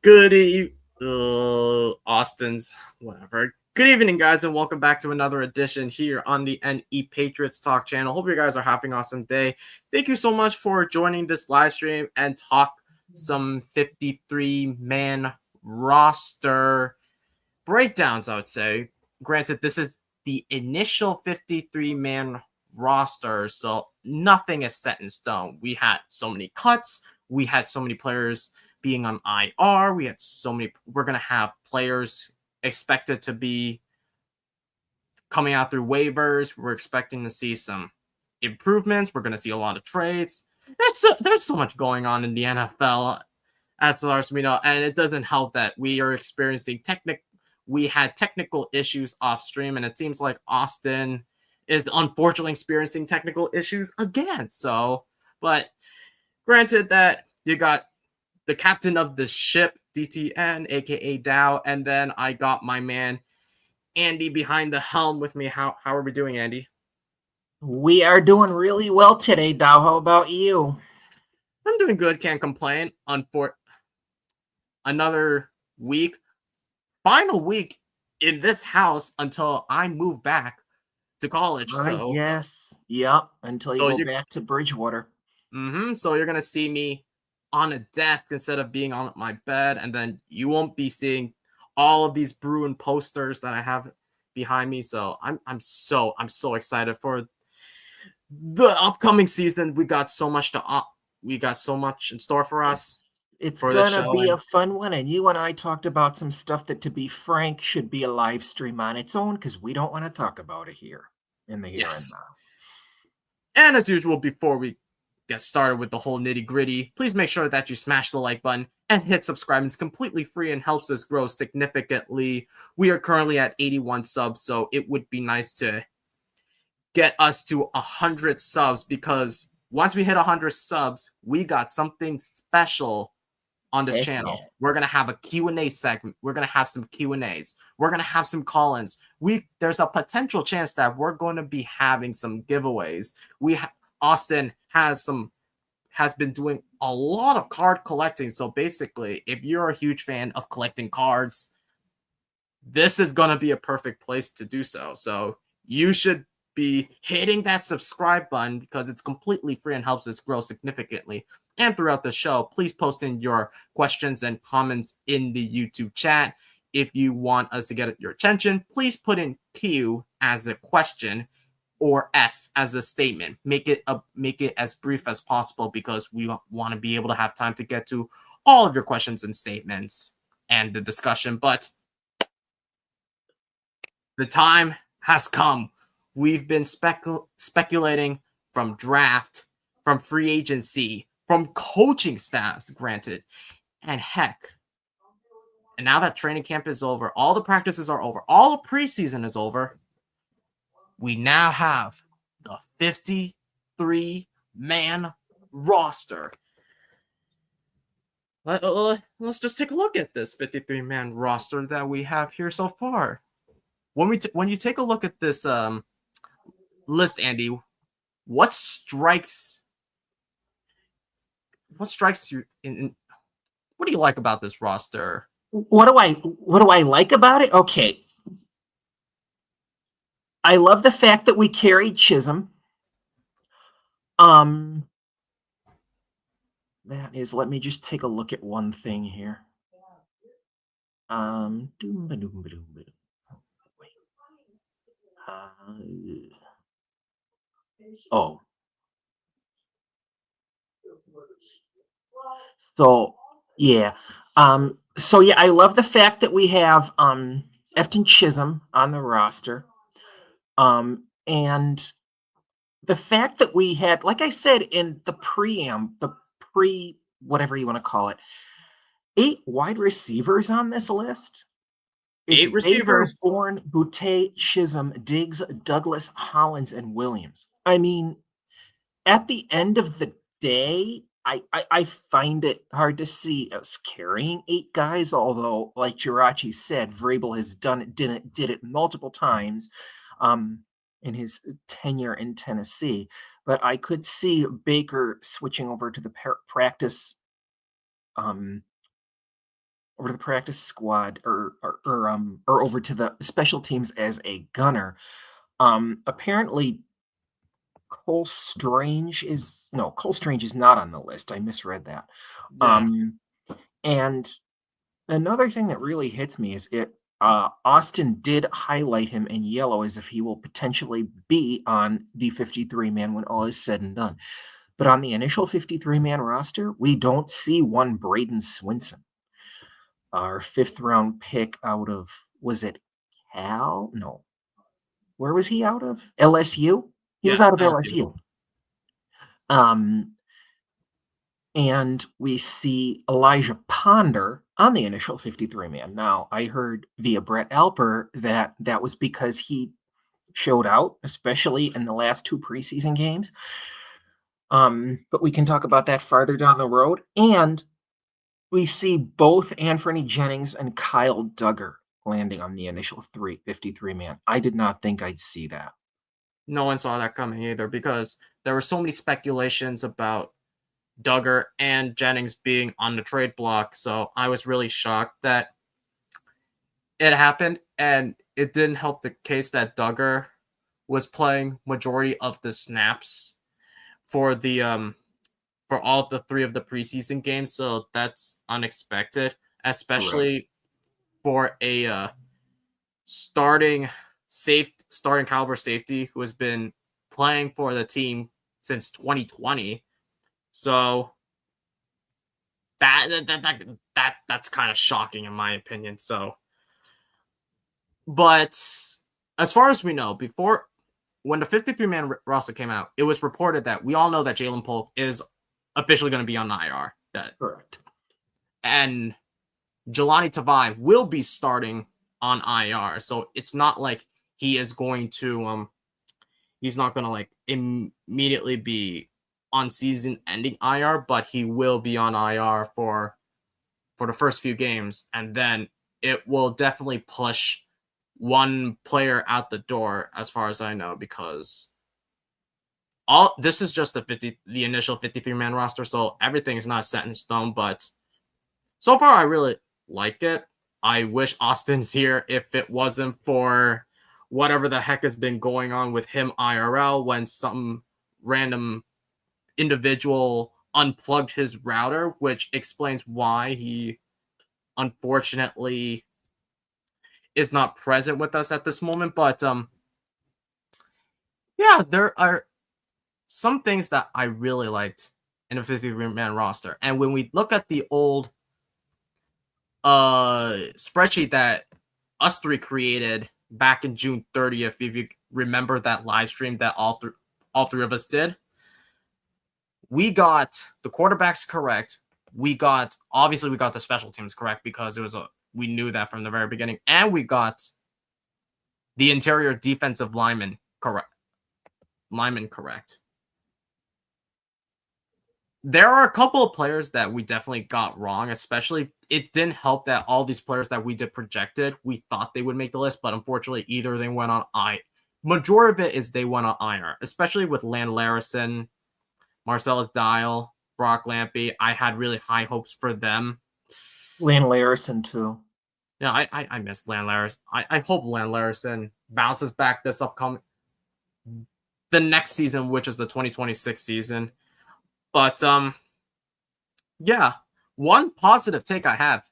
Good Austin's whatever. Good evening, guys, and welcome back to another edition here on the NE Patriots Talk channel. Hope you guys are having an awesome day. Thank you so much for joining this live stream and talk some 53-man roster breakdowns, I would say. Granted, this is the initial 53-man roster, so nothing is set in stone. We had so many cuts. We had so many players being on IR. We had so many. We're going to have players expected to be coming out through waivers. We're expecting to see some improvements. We're going to see a lot of trades. There's so much going on in the NFL, as far as we know, and it doesn't help that we are experiencing we had technical issues off stream, and it seems like Austin is unfortunately experiencing technical issues again. So, but granted that you got the captain of the ship, DTN, aka Dow, and then I got my man Andy behind the helm with me. How are we doing, Andy? We are doing really well today, Dow. How about you? I'm doing good, can't complain. Another week, final week in this house until I move back to college. Yes. Yep. Until you go back to Bridgewater. So you're gonna see me on a desk instead of being on my bed, and then you won't be seeing all of these Bruin posters that I have behind me. So I'm so excited for the upcoming season. We got so much in store for us. It's gonna be a fun one, and you and I talked about some stuff that, to be frank, should be a live stream on its own because we don't want to talk about it here in the here and now. And as usual, before we get started with the whole nitty-gritty, please make sure that you smash the like button and hit subscribe. It's completely free and helps us grow significantly. We are currently at 81 subs, so it would be nice to get us to 100 subs, because once we hit 100 subs, we got something special on this channel. We're going to have a Q&A segment. We're going to have some Q&As. We're going to have some call-ins. There's a potential chance that we're going to be having some giveaways. Austin has been doing a lot of card collecting. So basically, if you're a huge fan of collecting cards, this is going to be a perfect place to do so. So you should be hitting that subscribe button because it's completely free and helps us grow significantly. And throughout the show, please post in your questions and comments in the YouTube chat. If you want us to get your attention, please put in Q as a question or S as a statement. Make it as brief as possible, because we want to be able to have time to get to all of your questions and statements and the discussion. But the time has come. We've been speculating from draft, from free agency, from coaching staffs, granted, and heck. And now that training camp is over, all the practices are over, all the preseason is over, we now have the 53-man roster. Let's just take a look at this 53-man roster that we have here so far. When you take a look at this list, Andy, what strikes you in what do you like about this roster? What do I like about it? Okay. I love the fact that we carried Chisholm. That is, let me just take a look at one thing here. So yeah. I love the fact that we have Efton Chisholm on the roster. And the fact that we had, like I said in the whatever you want to call it, 8 wide receivers on this list. It's 8 receivers: Bourne, Boutte, Chisholm, Diggs, Douglas, Hollins, and Williams. I mean, at the end of the day, I find it hard to see us carrying 8 guys, although, like Jirachi said, Vrabel has did it multiple times in his tenure in Tennessee. But I could see Baker switching over to the practice over to the practice squad or over to the special teams as a gunner. Apparently Cole Strange is not on the list. I misread that. Yeah. And another thing that really hits me is Austin did highlight him in yellow as if he will potentially be on the 53 man when all is said and done. But on the initial 53 man roster, we don't see one Braden Swinson, our 5th round pick out of, was it Cal? No. Where was he out of? LSU? He was Yes, out of LSU. LSU. Um, and we see Elijah Ponder on the initial 53 man. Now, I heard via Brett Alper that that was because he showed out, especially in the last 2 preseason games. But we can talk about that farther down the road. And we see both Anthony Jennings and Kyle Duggar landing on the initial 53 man. I did not think I'd see that. No one saw that coming either because there were so many speculations about Duggar and Jennings being on the trade block. So I was really shocked that it happened, and it didn't help the case that Duggar was playing majority of the snaps for the for all of the 3 of the preseason games. So that's unexpected, Correct. especially for a starting caliber safety who has been playing for the team since 2020. So that's kind of shocking in my opinion. So, but as far as we know, before when the 53 man roster came out, it was reported that we all know that Jalen Polk is officially going to be on IR. Correct. And Jelani Tavai will be starting on IR. So it's not like he is going to he's not going to like immediately be on season ending IR, but he will be on IR for the first few games, and then it will definitely push one player out the door as far as I know, because all this is just the initial 53 man roster, so everything is not set in stone, but so far I really like it. I wish Austin's here if it wasn't for whatever the heck has been going on with him IRL when some random individual unplugged his router, which explains why he unfortunately is not present with us at this moment. But yeah, there are some things that I really liked in a 53 man roster. And when we look at the old spreadsheet that us 3 created back in June 30th, if you remember that live stream that all 3 of us did, we got the quarterbacks correct. We got the special teams correct because we knew that from the very beginning, and we got the interior defensive lineman correct. There are a couple of players that we definitely got wrong, especially it didn't help that all these players that we did projected, we thought they would make the list, but unfortunately either they went on majority of it is they went on IR, especially with Lan Larison, Marcellus Dial, Brock Lampy. I had really high hopes for them. Lan Larison, too. Yeah, I miss Lan Larison. I hope Lan Larison bounces back this upcoming the next season, which is the 2026 season. But yeah, one positive take I have,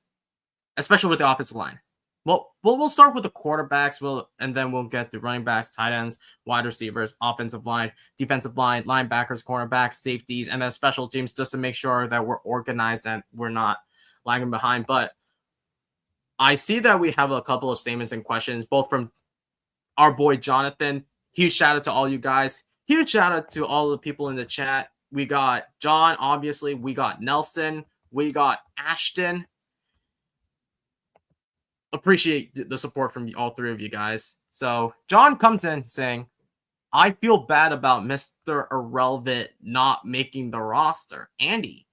especially with the offensive line. Well, we'll start with the quarterbacks, and then we'll get the running backs, tight ends, wide receivers, offensive line, defensive line, linebackers, cornerbacks, safeties, and then special teams, just to make sure that we're organized and we're not lagging behind. But I see that we have a couple of statements and questions, both from our boy Jonathan. Huge shout out to all you guys. Huge shout out to all the people in the chat. We got John, obviously. We got Nelson. We got Ashton. Appreciate the support from all 3 of you guys. So John comes in saying, I feel bad about Mr. Irrelevant not making the roster. Andy,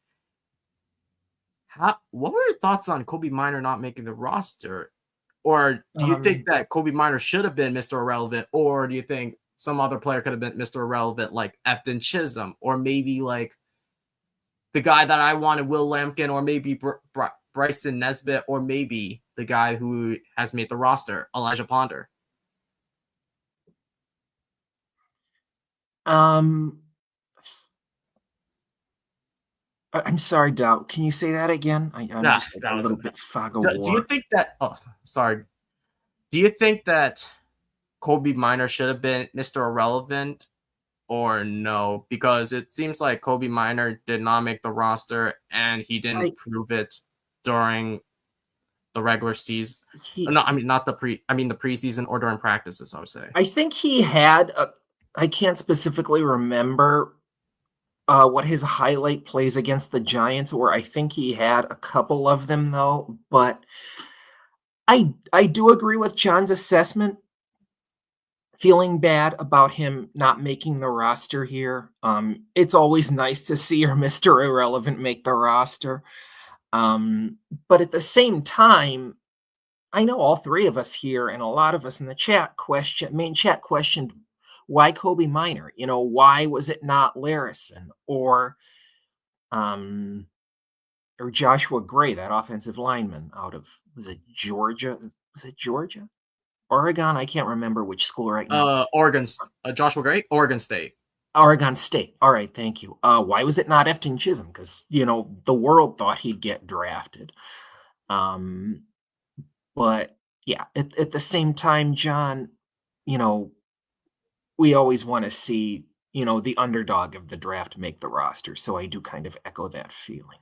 what were your thoughts on Kobe Minor not making the roster? Or do you think that Kobe Minor should have been Mr. Irrelevant? Or do you think some other player could have been Mr. Irrelevant, like Efton Chisholm? Or maybe like the guy that I wanted, Will Lampkin? Or maybe Bryson Nesbitt, or maybe the guy who has made the roster, Elijah Ponder? Um, I'm sorry, Doubt. Can you say that again? I'm Nah, just like that a was. little bit fog of Do you war. think that? Oh, sorry. Do you think that Kobe Minor should have been Mr. Irrelevant or no? Because it seems like Kobe Minor did not make the roster and he didn't I prove it during the regular season. he No, I mean not the pre. I mean the preseason or during practices. I would say. I think he had a I can't specifically remember what his highlight plays against the Giants were. I think he had a couple of them though, but I do agree with John's assessment. Feeling bad about him not making the roster here. It's always nice to see your Mr. Irrelevant make the roster. But at the same time, I know all three of us here and a lot of us in the main chat questioned why Kobe Minor? Why was it not Larison um or Joshua Gray, that offensive lineman out of was it Georgia? Was it Georgia? Oregon? I can't remember which school right now. Oregon. Joshua Gray, Oregon State. Oregon State. All right, thank you. Why was it not Efton Chisholm? Because the world thought he'd get drafted. Um, but yeah, at the same time, John, you know, we always want to see the underdog of the draft make the roster. So I do kind of echo that feeling.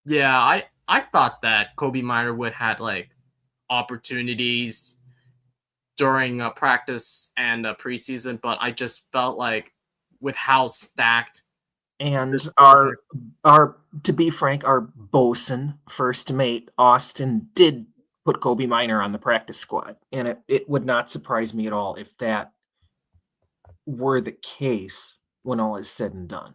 Yeah, I thought that Kobe Minor would had like opportunities during practice and preseason, but I just felt like with how stacked And this our roster. our to be frank, our bosun first mate Austin did put Kobe Minor on the practice squad, and it would not surprise me at all if that were the case when all is said and done.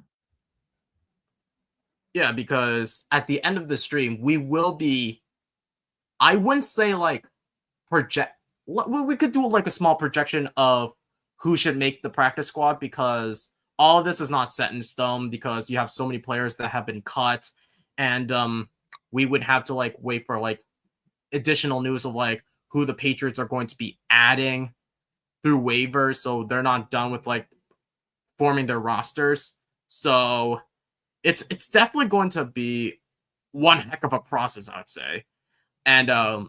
Yeah, because at the end of the stream, we will be. I wouldn't say like project. We could do like a small projection of who should make the practice squad because all of this is not set in stone because you have so many players that have been cut, and we would have to like wait for like additional news of like who the Patriots are going to be adding through waivers, so they're not done with like forming their rosters. So it's definitely going to be one heck of a process, I would say. And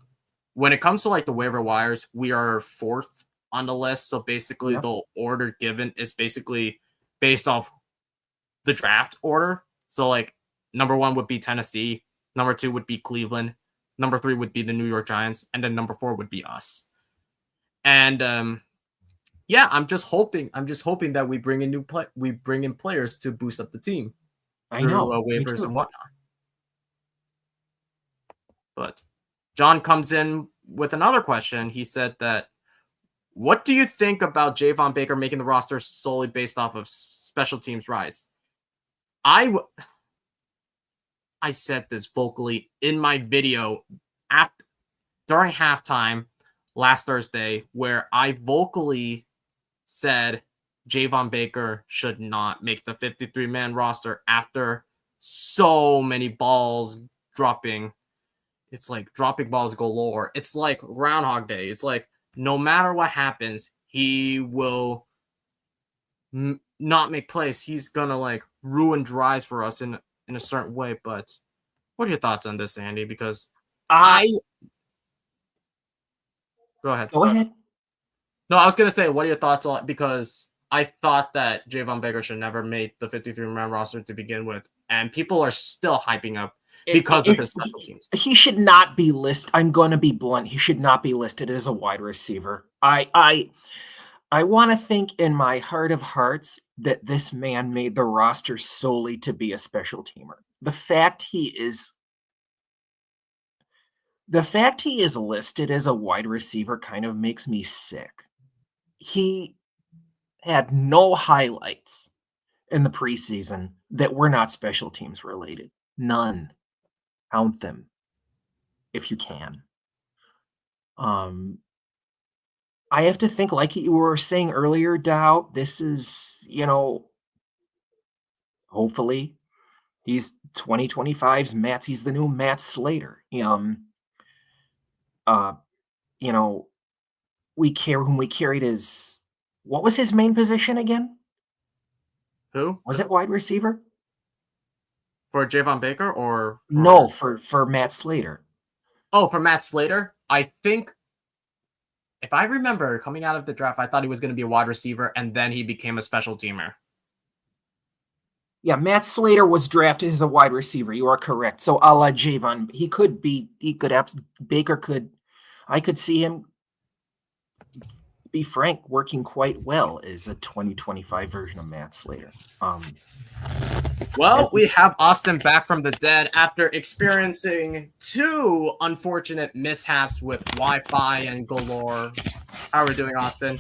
when it comes to like the waiver wires, we are fourth on the list. So basically, Yep. the order given is basically based off the draft order. So like number one would be Tennessee, number two would be Cleveland, number three would be the New York Giants, and then number four would be us. And yeah, I'm just hoping that we bring in we bring in players to boost up the team I through know. Me waivers and too. whatnot. But John comes in with another question. He said that, what do you think about Javon Baker making the roster solely based off of special teams rise? I said this vocally in my video after during halftime last Thursday, where I vocally said Javon Baker should not make the 53-man roster after so many balls dropping. It's like dropping balls galore. It's like Groundhog Day. It's like no matter what happens, he will not make plays. He's gonna like ruin drives for us in a certain way. But what are your thoughts on this, Andy? Because Uh, I go ahead. Go ahead. No, I was gonna say, what are your thoughts on, because I thought that Javon Baker should never make the 53-man roster to begin with, and people are still hyping up because of his It's special teams. he should not be listed. I'm going to be blunt. He should not be listed as a wide receiver. I want to think in my heart of hearts that this man made the roster solely to be a special teamer. The fact he is listed as a wide receiver kind of makes me sick. He had no highlights in the preseason that were not special teams related. None. Count them if you can. Um, I have to think, like you were saying earlier, Dow, this is, hopefully, He's 2025's Matt. He's the new Matt Slater. Uh, you know, whom we carried his what was his main position again? Who? Was it wide receiver? For Javon Baker or No, for Matt Slater. Oh, for Matt Slater? I think if I remember coming out of the draft, I thought he was going to be a wide receiver and then he became a special teamer. Yeah, Matt Slater was drafted as a wide receiver. You are correct. So a la Javon, I could see him, be frank, working quite well as a 2025 version of Matt Slater. Well, we have Austin back from the dead after experiencing 2 unfortunate mishaps with Wi-Fi and galore. How are we doing, Austin?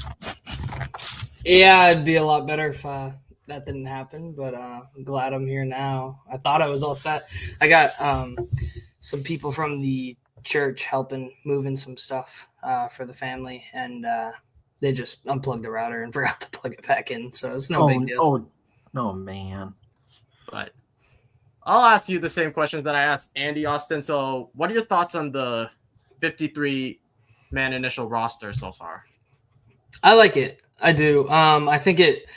Yeah, it'd be a lot better if that didn't happen, but I'm glad I'm here now. I thought I was all set. I got some people from the church helping moving some stuff for the family, and they just unplugged the router and forgot to plug it back in, so it's no big deal. Oh, no, man. But I'll ask you the same questions that I asked Andy, Austin. So what are your thoughts on the 53-man initial roster so far? I like it. I do. I think it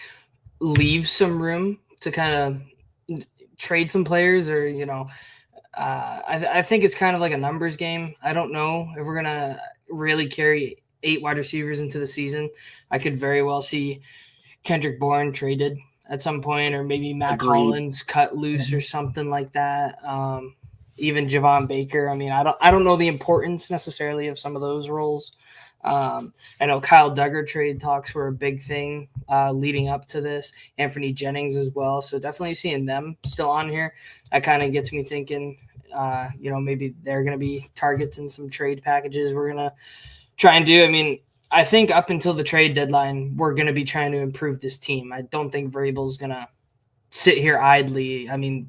leaves some room to kind of trade some players, or I think it's kind of like a numbers game. I don't know if we're gonna really carry 8 wide receivers into the season. I could very well see Kendrick Bourne traded at some point, or maybe Matt Collins cut loose or something like that. Even Javon Baker. I mean, I don't know the importance necessarily of some of those roles. I know Kyle Duggar trade talks were a big thing leading up to this. Anthony Jennings as well. So definitely seeing them still on here, that kind of gets me thinking, maybe they're going to be targets in some trade packages we're going to try and do. I mean, I think up until the trade deadline, we're going to be trying to improve this team. I don't think Vrabel's going to sit here idly. I mean,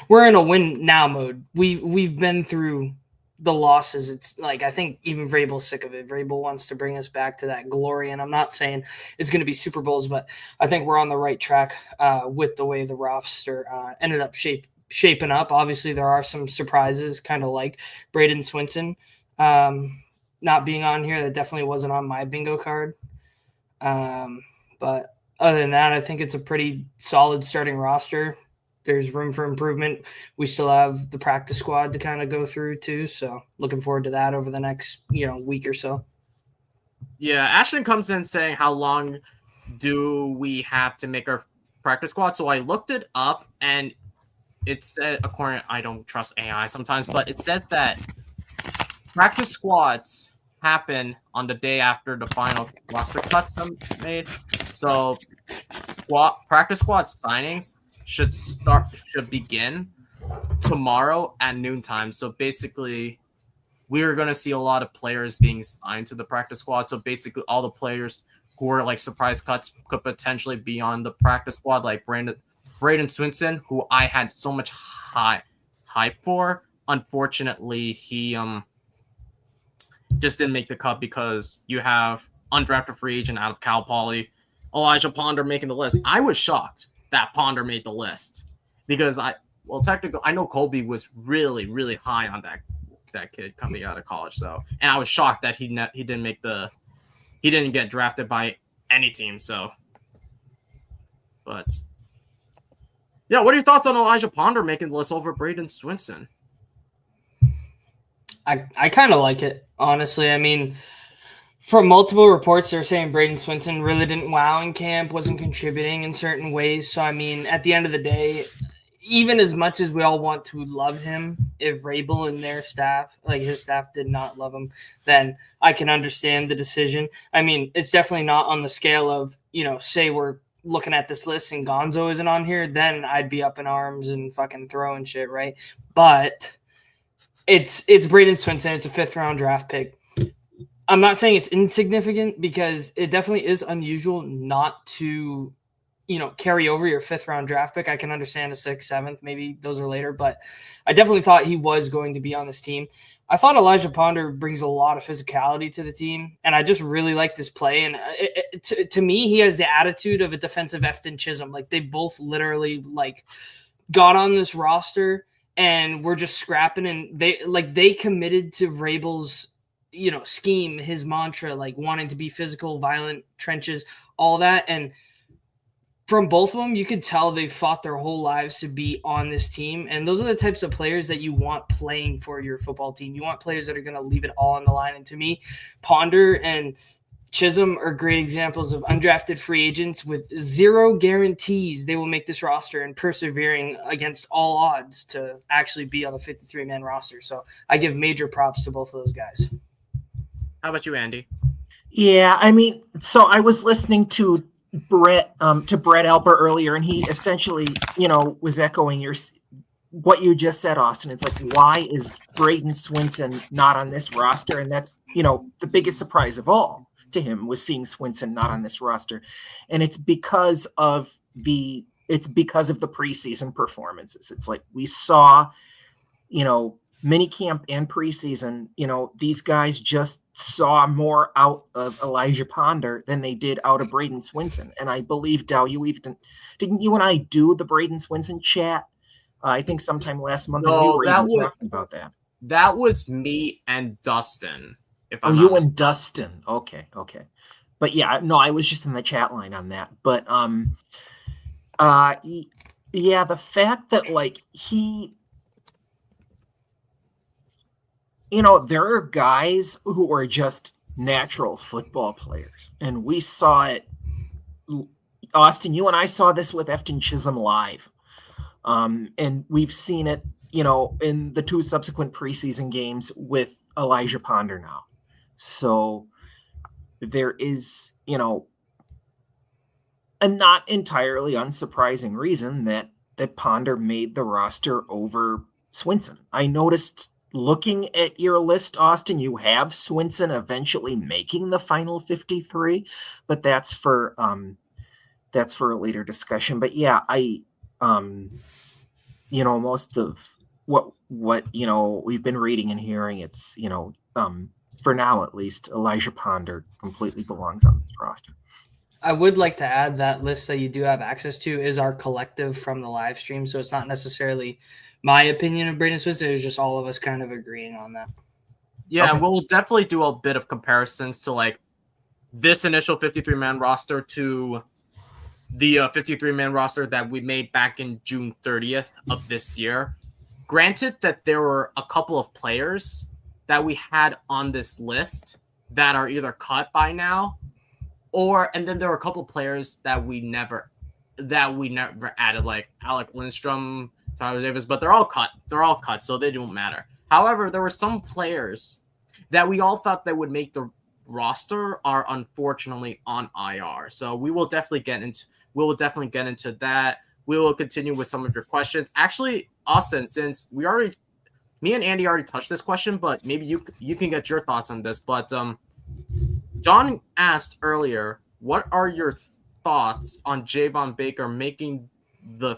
we're in a win now mode. We've been through the losses. It's like, I think even Vrabel's sick of it. Vrabel wants to bring us back to that glory. And I'm not saying it's going to be Super Bowls, but I think we're on the right track with the way the roster ended up shaping up. Obviously, there are some surprises, kind of like Braden Swinson not being on here. That definitely wasn't on my bingo card. But other than that, I think it's a pretty solid starting roster. There's room for improvement. We still have the practice squad to kind of go through too. So looking forward to that over the next, week or so. Yeah, Ashton comes in saying, how long do we have to make our practice squad? So I looked it up and it said, I don't trust AI sometimes, but it said that practice squads happen on the day after the final roster cuts are made. So practice squad signings should begin tomorrow at noontime. So basically, we're going to see a lot of players being signed to the practice squad. So basically, all the players who are like surprise cuts could potentially be on the practice squad, like Braden Swinson, who I had so much hype for. Unfortunately, he just didn't make the cut because you have undrafted free agent out of Cal Poly, Elijah Ponder making the list. I was shocked that Ponder made the list because technically I know Colby was really, really high on that kid coming out of college. So, and I was shocked that he didn't get drafted by any team. So, but yeah, what are your thoughts on Elijah Ponder making the list over Braden Swinson? I kind of like it, honestly. I mean, from multiple reports, they're saying Braden Swinson really didn't wow in camp, wasn't contributing in certain ways. So, I mean, at the end of the day, even as much as we all want to love him, if Vrabel and their staff, like his staff, did not love him, then I can understand the decision. I mean, it's definitely not on the scale of, say we're looking at this list and Gonzo isn't on here, then I'd be up in arms and fucking throwing shit, right? But it's Braden Swinson. It's a 5th-round draft pick. I'm not saying it's insignificant because it definitely is unusual not to, carry over your 5th-round draft pick. I can understand a 6th, 7th, maybe those are later, but I definitely thought he was going to be on this team. I thought Elijah Ponder brings a lot of physicality to the team, and I just really like this play. And to me, he has the attitude of a defensive Efton Chisholm. Like, they both literally, got on this roster and we're just scrapping, and they committed to Vrabel's, scheme, his mantra, like wanting to be physical, violent, trenches, all that. And from both of them, you could tell they fought their whole lives to be on this team. And those are the types of players that you want playing for your football team. You want players that are going to leave it all on the line. And to me, Ponder and Chisholm are great examples of undrafted free agents with zero guarantees they will make this roster and persevering against all odds to actually be on the 53-man roster. So I give major props to both of those guys. How about you, Andy? Yeah, I mean, so I was listening to Brett Alper earlier, and he essentially, was echoing what you just said, Austin. It's like, why is Braden Swinson not on this roster? And that's, the biggest surprise of all to him was seeing Swinson not on this roster. And it's because of the preseason performances. It's like we saw, minicamp and preseason, these guys just saw more out of Elijah Ponder than they did out of Braden Swinson. And I believe, Dow, didn't you and I do the Braden Swinson chat? I think sometime last month. No, and we were even talking about that. That was me and Dustin. You and Dustin. Okay. But yeah, no, I was just in the chat line on that. But yeah, the fact that there are guys who are just natural football players, and we saw it. Austin, you and I saw this with Efton Chisholm live, and we've seen it, in the 2 subsequent preseason games with Elijah Ponder now. So there is, a not entirely unsurprising reason that Ponder made the roster over Swinson. I noticed, looking at your list, Austin, you have Swinson eventually making the final 53, but that's for a later discussion. But yeah, most of what we've been reading and hearing, it's for now at least, Elijah Ponder completely belongs on this roster. I would like to add that list that you do have access to is our collective from the live stream, so it's not necessarily my opinion of Braden Swinson. It was just all of us kind of agreeing on that. Yeah, okay. We'll definitely do a bit of comparisons to this initial 53-man roster to the 53-man roster that we made back in June 30th of this year. Granted that there were a couple of players that we had on this list that are either cut by now, and then there were a couple of players that we never added, like Alec Lindstrom, Tyler Davis, but they're all cut, so they don't matter. However, there were some players that we all thought that would make the roster are unfortunately on IR. So we will definitely get into that. We will continue with some of your questions. Actually, Austin, since me and Andy already touched this question, but maybe you can get your thoughts on this. But John asked earlier, what are your thoughts on Javon Baker making the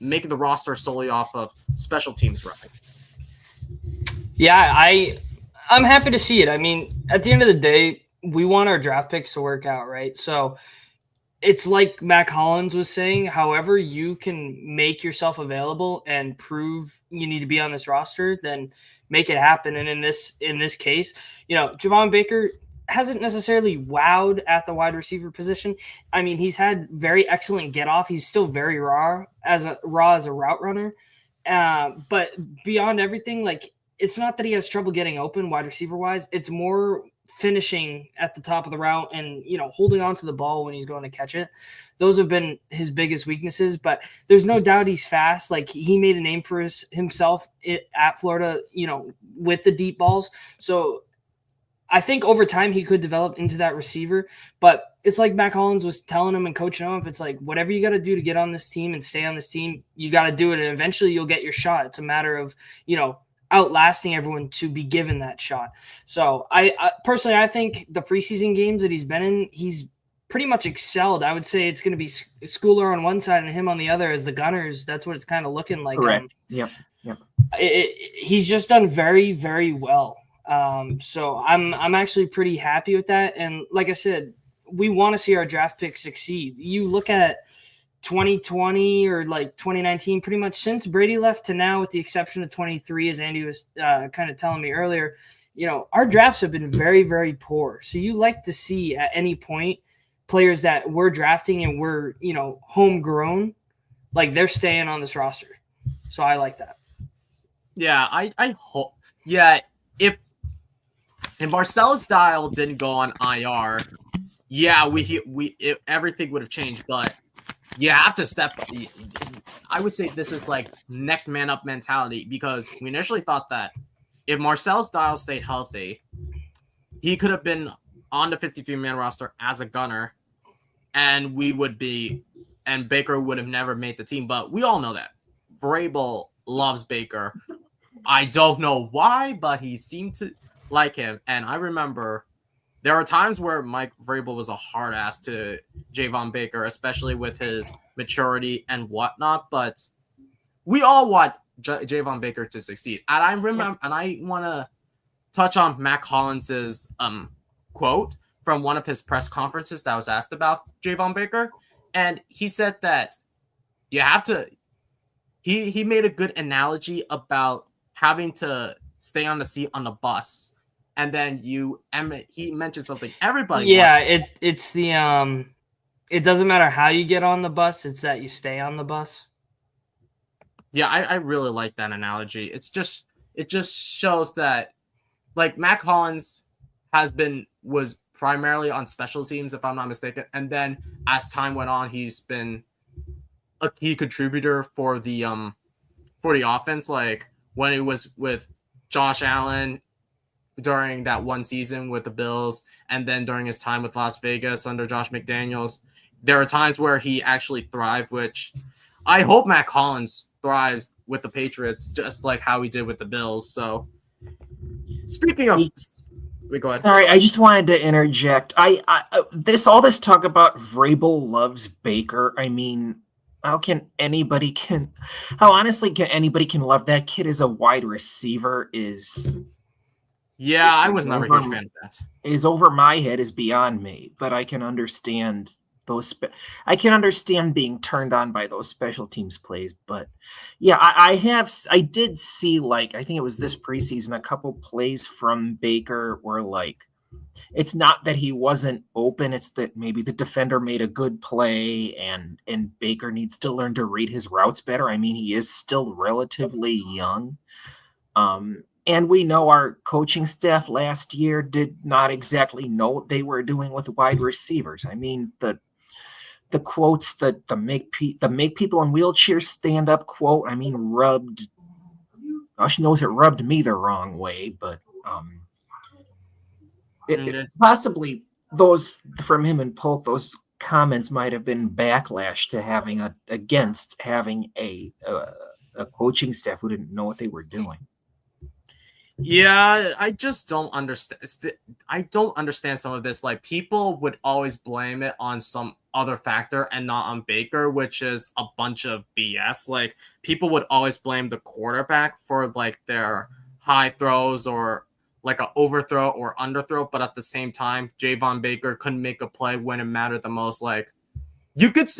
roster solely off of special teams reps? Yeah, I'm happy to see it. I mean, at the end of the day, we want our draft picks to work out, right? So it's like Mac Hollins was saying, however you can make yourself available and prove you need to be on this roster, then make it happen. And in this case, Javon Baker hasn't necessarily wowed at the wide receiver position. I mean, he's had very excellent get off. He's still very raw as a route runner. But beyond everything, it's not that he has trouble getting open wide receiver wise. It's more finishing at the top of the route and, holding on to the ball when he's going to catch it. Those have been his biggest weaknesses, but there's no doubt he's fast. He made a name for himself at Florida, with the deep balls. So I think over time he could develop into that receiver, but it's like Mac Hollins was telling him and coaching him up. It's like, whatever you got to do to get on this team and stay on this team, you got to do it. And eventually you'll get your shot. It's a matter of, outlasting everyone to be given that shot. So I personally, I think the preseason games that he's been in, he's pretty much excelled. I would say it's going to be Schooler on one side and him on the other as the Gunners. That's what it's kind of looking like. Correct. Yep. He's just done very, very well. So I'm actually pretty happy with that. And like I said, we want to see our draft picks succeed. You look at 2020 or like 2019, pretty much since Brady left to now, with the exception of 23, as Andy was kind of telling me earlier, our drafts have been very, very poor. So you like to see at any point players that we're drafting and we're, homegrown, like they're staying on this roster. So I like that. Yeah, I hope. Yeah, if Marcellus Dial didn't go on IR, yeah, everything would have changed. But you have to step. I would say this is like next man up mentality, because we initially thought that if Marcellus Dial stayed healthy, he could have been on the 53-man roster as a gunner, and Baker would have never made the team. But we all know that Vrabel loves Baker. I don't know why, but he seemed to like him. And I remember there are times where Mike Vrabel was a hard ass to Javon Baker, especially with his maturity and whatnot. But we all want Javon Baker to succeed. And I remember, and I want to touch on Mac Hollins's quote from one of his press conferences that was asked about Javon Baker. And he said that you have to, he made a good analogy about having to stay on the seat on the bus. And then he mentioned something. Everybody. Yeah, it's the it doesn't matter how you get on the bus, it's that you stay on the bus. Yeah, I really like that analogy. It just shows that, like, Mac Hollins was primarily on special teams, if I'm not mistaken. And then as time went on, he's been a key contributor for the offense. Like when he was with Josh Allen during that one season with the Bills, and then during his time with Las Vegas under Josh McDaniels, there are times where he actually thrived, which I hope Mac Hollins thrives with the Patriots, just like how he did with the Bills. So speaking of, go ahead. Sorry, I just wanted to interject. All this talk about Vrabel loves Baker. I mean, how anybody can love that kid as a wide receiver Yeah, I was never a huge fan of that. Is over my head, is beyond me. But I can understand I can understand being turned on by those special teams plays. But yeah, I did see, like, I think it was this preseason, a couple plays from Baker where, like, it's not that he wasn't open, it's that maybe the defender made a good play and Baker needs to learn to read his routes better. I mean, he is still relatively young. And we know our coaching staff last year did not exactly know what they were doing with wide receivers. I mean, the quotes that the make people in wheelchairs stand up quote, I mean, gosh knows it rubbed me the wrong way, but possibly those from him and Polk, those comments might have been backlash to against having a coaching staff who didn't know what they were doing. Yeah, I just don't understand. I don't understand some of this. Like, people would always blame it on some other factor and not on Baker, which is a bunch of BS. Like, people would always blame the quarterback for, like, their high throws or like an overthrow or underthrow, but at the same time, Javon Baker couldn't make a play when it mattered the most. Like, you could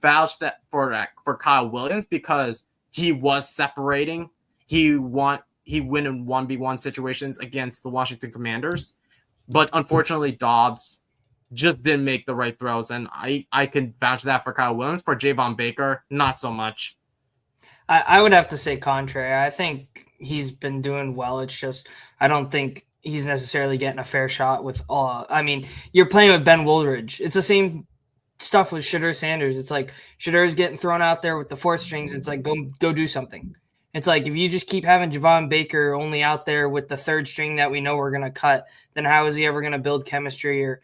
vouch for Kyle Williams because he was separating. He win in 1v1 situations against the Washington Commanders. But unfortunately, Dobbs just didn't make the right throws. And I can vouch that for Kyle Williams. For Javon Baker, not so much. I would have to say contrary. I think he's been doing well. It's just I don't think he's necessarily getting a fair shot with all. I mean, you're playing with Ben Woolridge. It's the same stuff with Shadur Sanders. It's like Shadur's getting thrown out there with the fourth strings. It's like, go do something. It's like, if you just keep having Javon Baker only out there with the third string that we know we're going to cut, then how is he ever going to build chemistry or,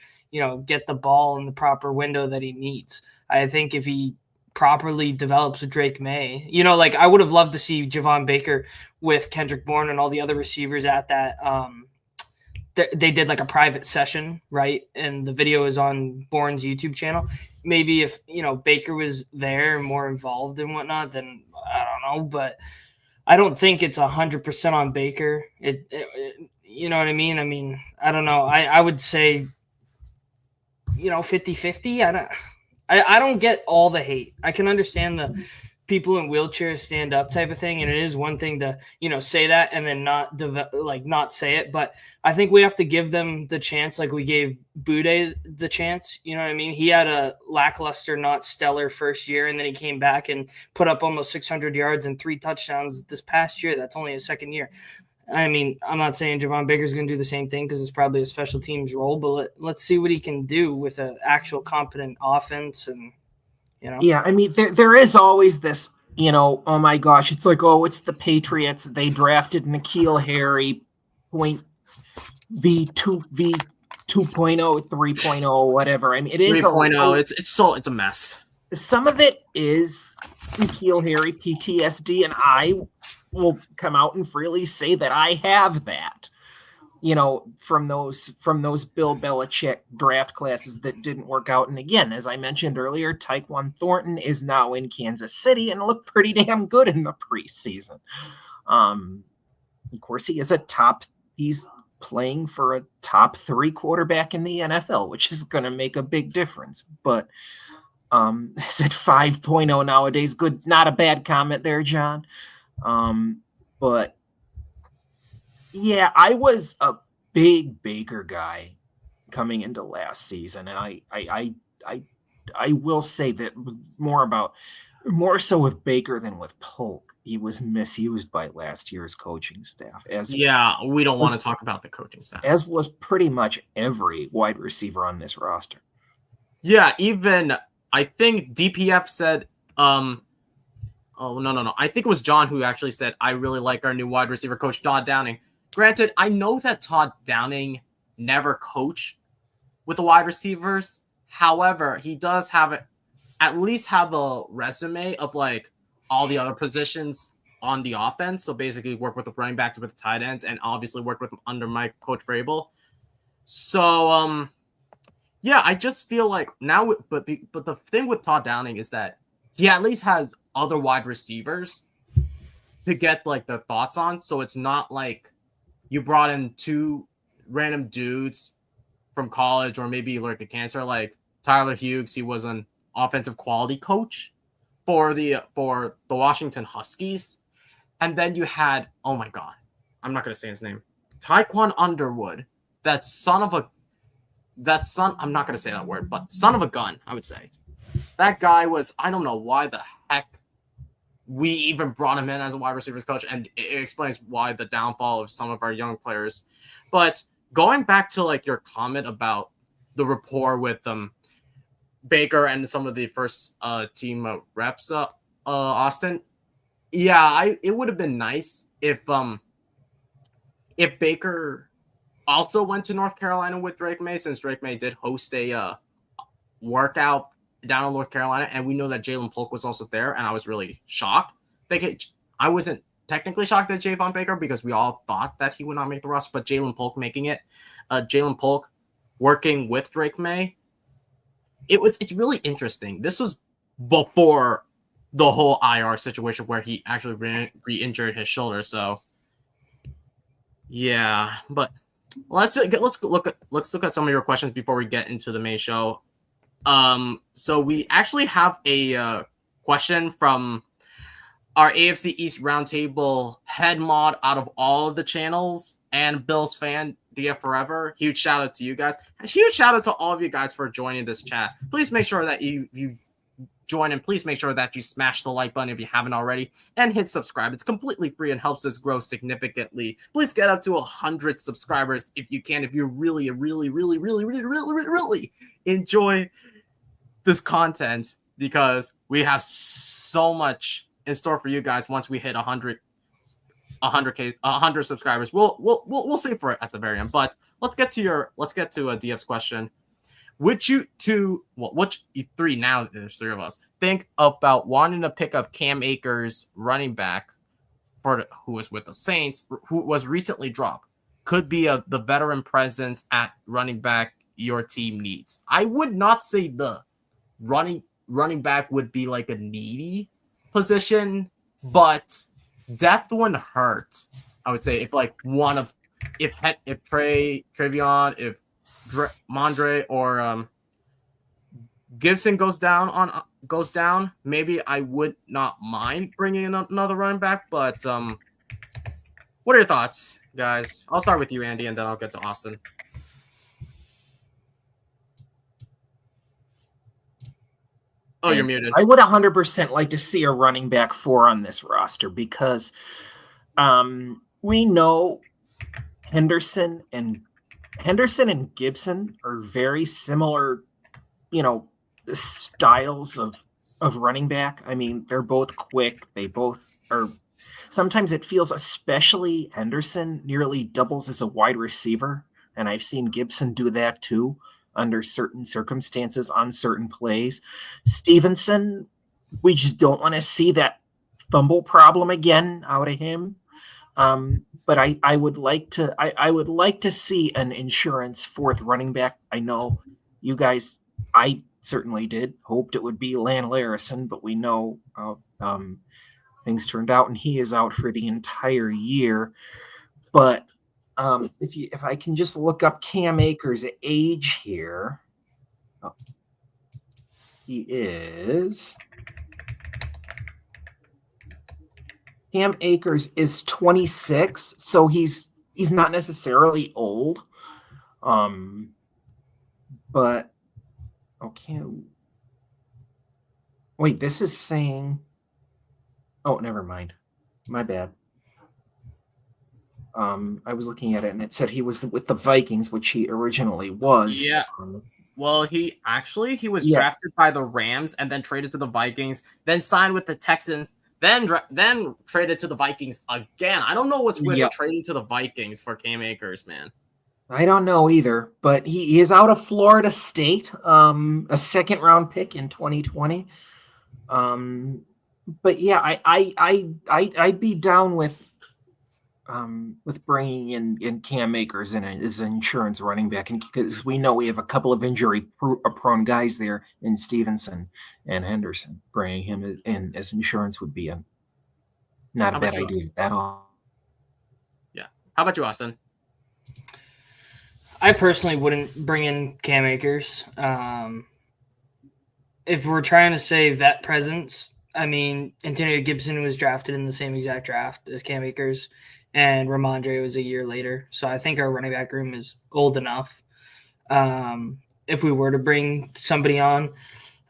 get the ball in the proper window that he needs? I think if he properly develops with Drake May, like, I would have loved to see Javon Baker with Kendrick Bourne and all the other receivers at that. They did like a private session, right? And the video is on Bourne's YouTube channel. Maybe if, Baker was there and more involved and whatnot, then I don't know, but I don't think it's 100% on Baker. You know what I mean? I mean, I don't know. I would say, 50-50. I don't get all the hate. I can understand the people in wheelchairs stand up type of thing, and it is one thing to say that and then not say it. But I think we have to give them the chance, like we gave Bude the chance. You know what I mean? He had a lackluster, not stellar first year, and then he came back and put up almost 600 yards and 3 touchdowns this past year. That's only his second year. I mean, I'm not saying Javon Baker's going to do the same thing because it's probably a special teams role, but let's see what he can do with an actual competent offense. And, Yeah, I mean, there is always this, oh my gosh, it's like, oh, it's the Patriots. They drafted N'Keal Harry, V2, V2.0, 3.0, whatever. I mean, it is 3.0. It's a mess. Some of it is N'Keal Harry PTSD, and I will come out and freely say that I have that, from those Bill Belichick draft classes that didn't work out. And again, as I mentioned earlier, Tyquan Thornton is now in Kansas City and looked pretty damn good in the preseason. Of course, he's playing for a top 3 quarterback in the NFL, which is going to make a big difference. But is it 5.0 nowadays? Good, not a bad comment there, John. But yeah, I was a big Baker guy coming into last season, and I will say that more so with Baker than with Polk. He was misused by last year's coaching staff. We don't want to talk about the coaching staff. As was pretty much every wide receiver on this roster. Yeah, even I think DPF said Oh, no. I think it was John who actually said, I really like our new wide receiver coach, Todd Downing. Granted, I know that Todd Downing never coached with the wide receivers. However, he does at least have a resume of like all the other positions on the offense. So basically work with the running backs, with the tight ends, and obviously work with them under my coach Vrabel. So, yeah, I just feel like now, but the thing with Todd Downing is that he at least has other wide receivers to get like their thoughts on. So it's not like you brought in 2 random dudes from college or maybe like a cancer, like Tyler Hughes. He was an offensive quality coach for the Washington Huskies. And then you had, oh my God, I'm not going to say his name, Tyquan Underwood, I'm not going to say that word, but son of a gun, I would say. That guy was, I don't know why the heck we even brought him in as a wide receivers coach, and it explains why the downfall of some of our young players. But going back to like your comment about the rapport with Baker and some of the first team reps, Austin, yeah, it would have been nice if Baker also went to North Carolina with Drake May, since Drake May did host a workout down in North Carolina, and we know that Jalen Polk was also there, and I was really shocked. I wasn't technically shocked at Javon Baker because we all thought that he would not make the roster, but Jalen Polk making it, Jalen Polk working with Drake May, it's really interesting. This was before the whole IR situation where he actually re-injured his shoulder. So yeah, but let's look at some of your questions before we get into the main show. So we actually have a question from our AFC East Roundtable head mod out of all of the channels and Bills fan, DF Forever. Huge shout out to you guys. Huge shout out to all of you guys for joining this chat. Please make sure that you join, and please make sure that you smash the like button if you haven't already, and hit subscribe. It's completely free and helps us grow significantly. Please get up to 100 subscribers if you can, if you really enjoy this content, because we have so much in store for you guys once we hit 100 subscribers. We'll save for it at the very end. But let's get to DF's question. Which three, now there's 3 of us, think about wanting to pick up Cam Akers, running back who was with the Saints, who was recently dropped? Could be the veteran presence at running back your team needs. I would not say the running back would be like a needy position, but depth wouldn't hurt. I would say if Trevion, if Mondre or Gibson goes down, maybe I would not mind bringing in another running back. But what are your thoughts, guys? I'll start with you, Andy, and then I'll get to Austin. Oh, you're muted. I would 100% like to see a running back 4 on this roster because we know Henderson and Gibson are very similar, styles of running back. I mean, they're both quick. They both are. Sometimes it feels, especially Henderson, nearly doubles as a wide receiver, and I've seen Gibson do that too under certain circumstances on certain plays. Stevenson, we just don't want to see that fumble problem again out of him. But I would like to see an insurance 4th running back. I know you guys, I certainly did hoped it would be Lan Larison, but we know things turned out, and he is out for the entire year. But if I can just look up Cam Akers' age here, Cam Akers is 26, so he's not necessarily old. But okay. Wait, this is saying. Oh, never mind. My bad. I was looking at it and it said he was with the Vikings, which he originally was. Yeah. Well, he was drafted by the Rams and then traded to the Vikings, then signed with the Texans, then traded to the Vikings again. I don't know what's with trading to the Vikings for Cam Akers, man. I don't know either, but he is out of Florida State, a 2nd-round pick in 2020. But yeah, I'd be down with bringing in Cam Akers as an insurance running back, and because we know we have a couple of injury prone guys there in Stevenson and Henderson. Bringing him in as insurance would be not a bad idea at all. Yeah. How about you, Austin? I personally wouldn't bring in Cam Akers. If we're trying to say vet presence, I mean, Antonio Gibson was drafted in the same exact draft as Cam Akers, and Ramondre was a year later. So I think our running back room is old enough. If we were to bring somebody on,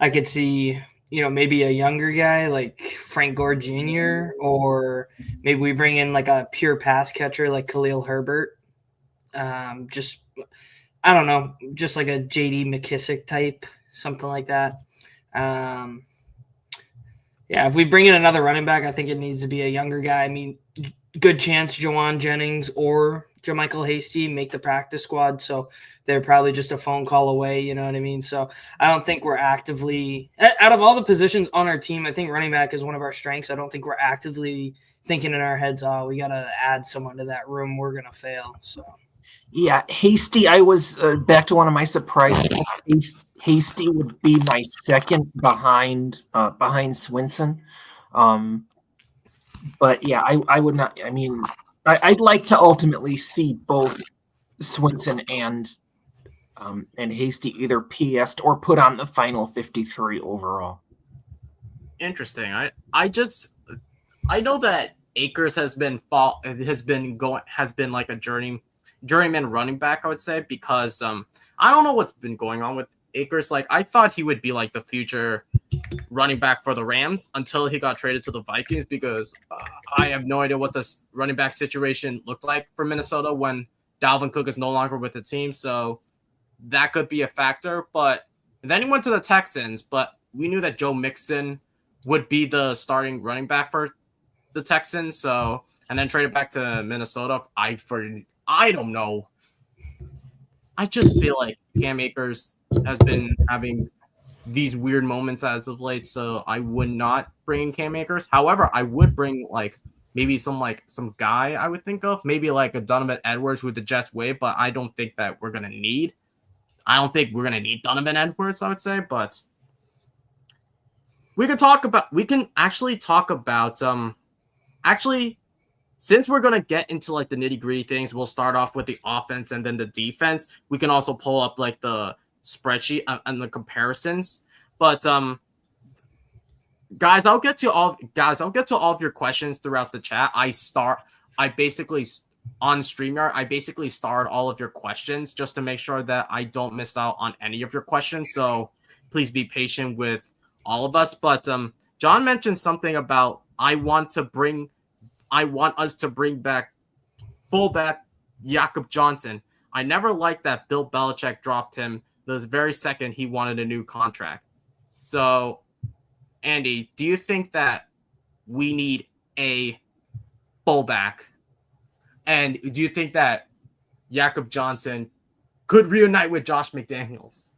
I could see, maybe a younger guy like Frank Gore Jr., or maybe we bring in like a pure pass catcher like Khalil Herbert. I don't know, just like a J.D. McKissick type, something like that. If we bring in another running back, I think it needs to be a younger guy. I mean, good chance Jawan Jennings or Jermichael Hasty make the practice squad, so they're probably just a phone call away, you know what I mean? So I don't think we're actively – out of all the positions on our team, I think running back is one of our strengths. I don't think we're actively thinking in our heads, oh, we got to add someone to that room. We're going to fail. So yeah, Hasty, I was back to one of my surprises. Hasty would be my second behind Swinson. But yeah, I would not. I mean, I'd like to ultimately see both Swinson and Hasty either PS'd or put on the final 53 overall. Interesting. I know that Akers has been like a journeyman running back, I would say, because I don't know what's been going on with Akers. Like, I thought he would be like the future running back for the Rams until he got traded to the Vikings, because I have no idea what this running back situation looked like for Minnesota when Dalvin Cook is no longer with the team. So that could be a factor. But then he went to the Texans, but we knew that Joe Mixon would be the starting running back for the Texans. So, and then traded back to Minnesota. I don't know. I just feel like Cam Akers has been having these weird moments as of late, so I would not bring in Cam Akers. However, I would bring maybe some guy I would think of, maybe like a Donovan Edwards with the Jets wave, but I don't think that we're gonna need. I don't think we're gonna need Donovan Edwards, I would say, but we can actually talk about since we're going to get into like the nitty-gritty things, we'll start off with the offense and then the defense. We can also pull up like the spreadsheet and the comparisons. But guys, I'll get to all of your questions throughout the chat. I basically on StreamYard, I basically starred all of your questions just to make sure that I don't miss out on any of your questions. So please be patient with all of us. But John mentioned something about I want us to bring back fullback Jakob Johnson. I never liked that Bill Belichick dropped him the very second he wanted a new contract. So, Andy, do you think that we need a fullback? And do you think that Jakob Johnson could reunite with Josh McDaniels?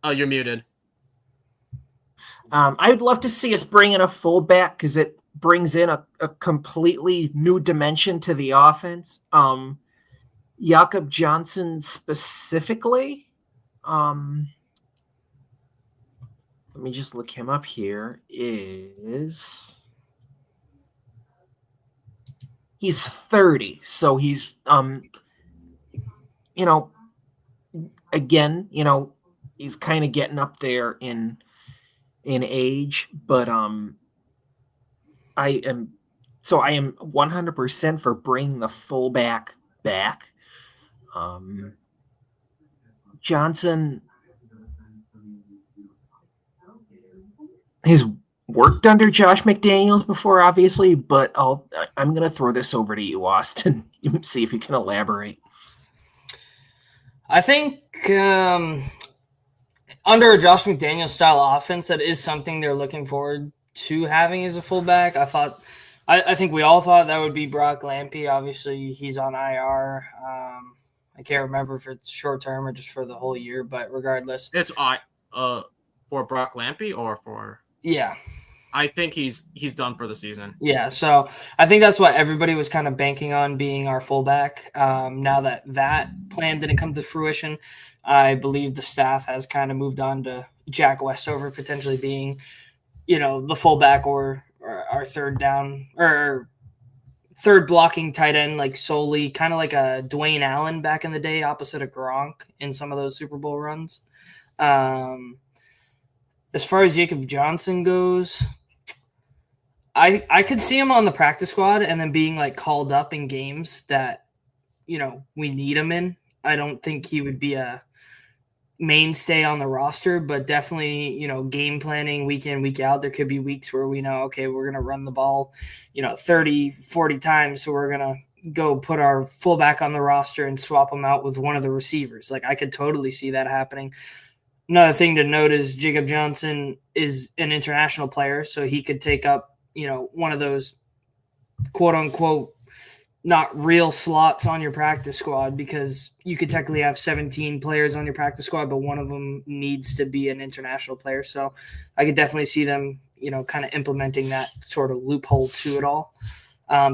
Oh, you're muted. I would love to see us bring in a fullback because it brings in a completely new dimension to the offense. Jakob Johnson specifically, let me just look him up here, he's 30, so he's again, he's kind of getting up there in age, but I am 100% for bringing the fullback back. Johnson has worked under Josh McDaniels before, obviously, but I'm going to throw this over to you, Austin. See if you can elaborate. I think under a Josh McDaniels style offense, that is something they're looking forward to having as a fullback. I think we all thought that would be Brock Lampy. Obviously, he's on IR. I can't remember if it's short term or just for the whole year, but regardless, it's for Brock Lampy or for I think he's done for the season. Yeah, so I think that's what everybody was kind of banking on being our fullback. Now that plan didn't come to fruition, I believe the staff has kind of moved on to Jack Westover potentially being, the fullback or our third down or third blocking tight end, like solely kind of like a Dwayne Allen back in the day, opposite of Gronk in some of those Super Bowl runs. As far as Jakob Johnson goes, I could see him on the practice squad and then being like called up in games that, we need him in. I don't think he would be a mainstay on the roster, but definitely, game planning week in, week out, there could be weeks where we know, okay, we're going to run the ball, 30, 40 times. So we're going to go put our fullback on the roster and swap him out with one of the receivers. Like I could totally see that happening. Another thing to note is Jakob Johnson is an international player, so he could take up, one of those quote unquote not real slots on your practice squad, because you could technically have 17 players on your practice squad, but one of them needs to be an international player. So I could definitely see them, kind of implementing that sort of loophole to it all.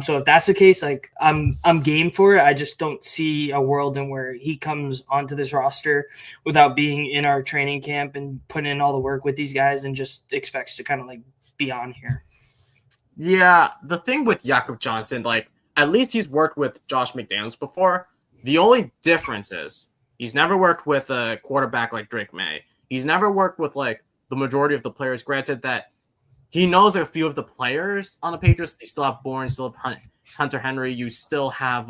So if that's the case, like I'm game for it. I just don't see a world in where he comes onto this roster without being in our training camp and putting in all the work with these guys and just expects to kind of like be on here. Yeah, the thing with Jakob Johnson, like at least he's worked with Josh McDaniels before. The only difference is he's never worked with a quarterback like Drake May. He's never worked with like the majority of the players. Granted that he knows a few of the players on the Patriots. You still have Bourne, still have Hunter Henry. You still have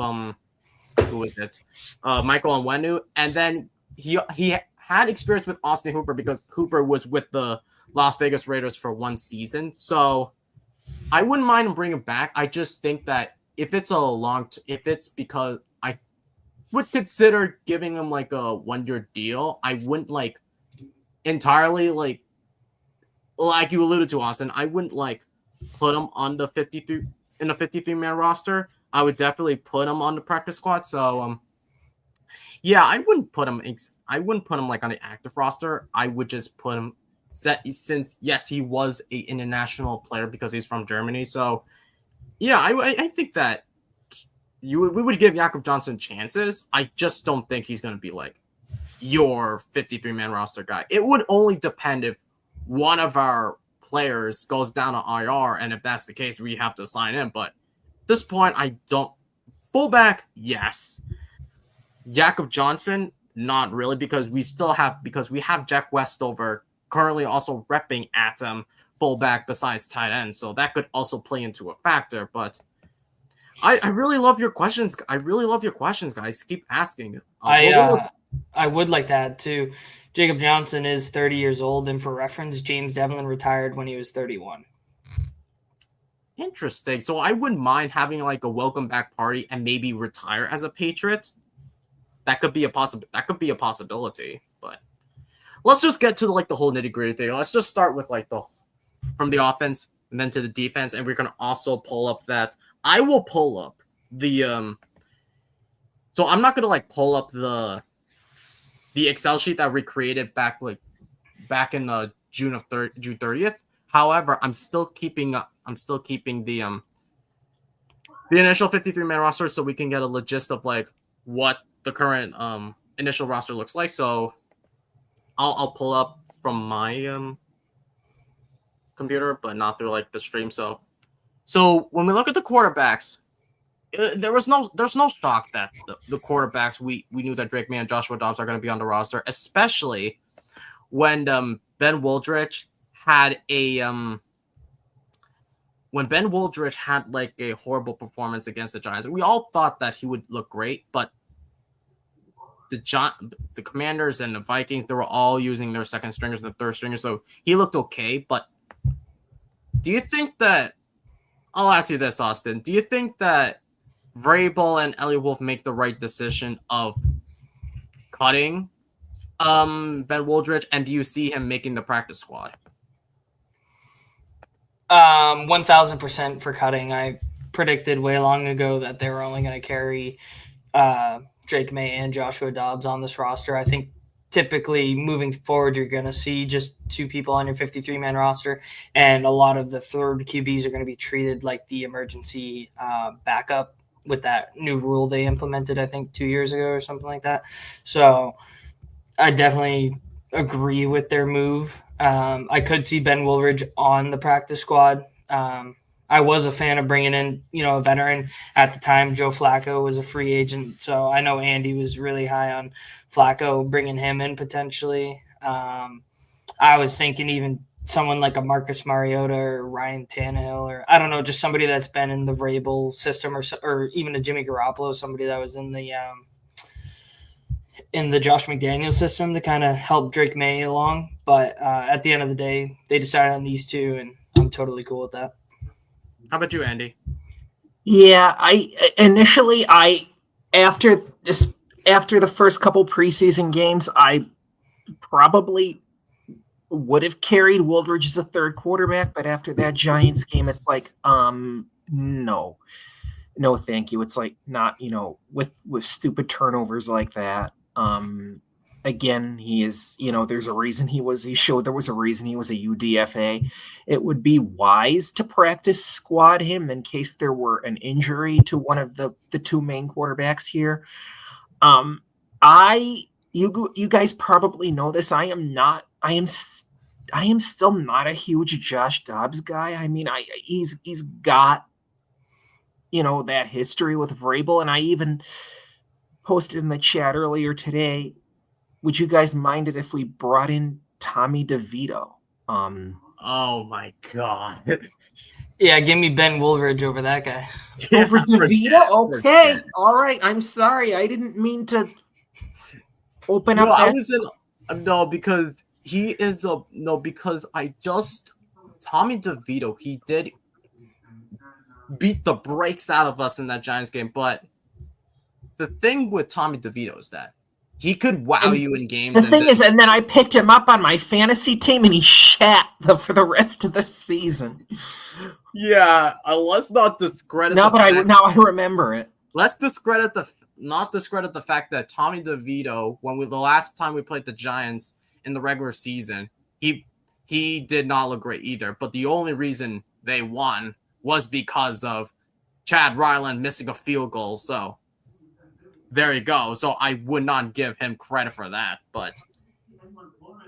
who is it? Michael Onwenu, and then he had experience with Austin Hooper because Hooper was with the Las Vegas Raiders for one season. So I wouldn't mind him bringing him back. I just think that if it's because I would consider giving him like a 1-year deal, I wouldn't like entirely like you alluded to, Austin. I wouldn't like put him on the 53-man roster. I would definitely put him on the practice squad. So yeah, I wouldn't put him like on the active roster. I would just put him since yes, he was an international player because he's from Germany. So yeah, I think that we would give Jakob Johnson chances. I just don't think he's going to be like your 53-man roster guy. It would only depend if one of our players goes down to IR, and if that's the case, we have to sign him. But at this point, I don't. Fullback, yes. Jakob Johnson, not really, because we have Jack Westover currently also repping at fullback besides tight end, so that could also play into a factor. But I really love your questions. I really love your questions, guys. Keep asking. I would like to add too. Jacob Johnson is 30 years old, and for reference, James Devlin retired when he was 31. Interesting. So I wouldn't mind having like a welcome back party and maybe retire as a Patriot. That could be a possibility. But let's just get to like the whole nitty gritty thing. Let's just start with like from the offense and then to the defense, and we're gonna also pull up that I will pull up the So I'm not gonna like pull up the Excel sheet that we created back in June 30th. However, I'm still keeping the initial 53-man roster so we can get a gist of like what the current initial roster looks like. So I'll pull up from my computer, but not through like the stream. So when we look at the quarterbacks, there's no shock that the quarterbacks we knew that Drake May and Joshua Dobbs are going to be on the roster, especially when Ben Woldridge had like a horrible performance against the Giants. We all thought that he would look great, but the Commanders and the Vikings, they were all using their second stringers and the third stringers, so he looked okay. But do you think that, I'll ask you this, Austin, do you think that Vrabel and Elliot Wolf make the right decision of cutting Ben Woldridge, and do you see him making the practice squad? 1,000% for cutting. I predicted way long ago that they were only going to carry Drake May and Joshua Dobbs on this roster. I think typically moving forward, you're going to see just two people on your 53-man roster, and a lot of the third QBs are going to be treated like the emergency backup with that new rule they implemented, I think 2 years ago or something like that. So I definitely agree with their move. I could see Ben Woolridge on the practice squad. I was a fan of bringing in, a veteran at the time. Joe Flacco was a free agent, so I know Andy was really high on Flacco, bringing him in potentially. I was thinking even someone like a Marcus Mariota or Ryan Tannehill, or I don't know, just somebody that's been in the Vrabel system, or even a Jimmy Garoppolo, somebody that was in the Josh McDaniels system to kind of help Drake May along. But at the end of the day, they decided on these two, and I'm totally cool with that. How about you, Andy? Yeah, after the first couple preseason games, I probably would have carried Woldridge as a third quarterback, but after that Giants game, it's like, no, thank you. It's like not, with stupid turnovers like that. Again, he is, there's a reason there was a reason he was a UDFA. It would be wise to practice squad him in case there were an injury to one of the two main quarterbacks here. You guys probably know this. I am still not a huge Josh Dobbs guy. I mean, he's got, that history with Vrabel, and I even posted in the chat earlier today, would you guys mind it if we brought in Tommy DeVito? Oh my God. Yeah, give me Ben Woolridge over that guy. Over DeVito? Okay. All right. I'm sorry. I didn't mean to open up that. Tommy DeVito, he did beat the brakes out of us in that Giants game, but the thing with Tommy DeVito is that he could wow you in games. And then I picked him up on my fantasy team, and he shat for the rest of the season. Yeah, let's not discredit. Now I remember it. Let's not discredit the fact that Tommy DeVito, the last time we played the Giants in the regular season, he did not look great either. But the only reason they won was because of Chad Ryland missing a field goal. So there you go. So I would not give him credit for that. But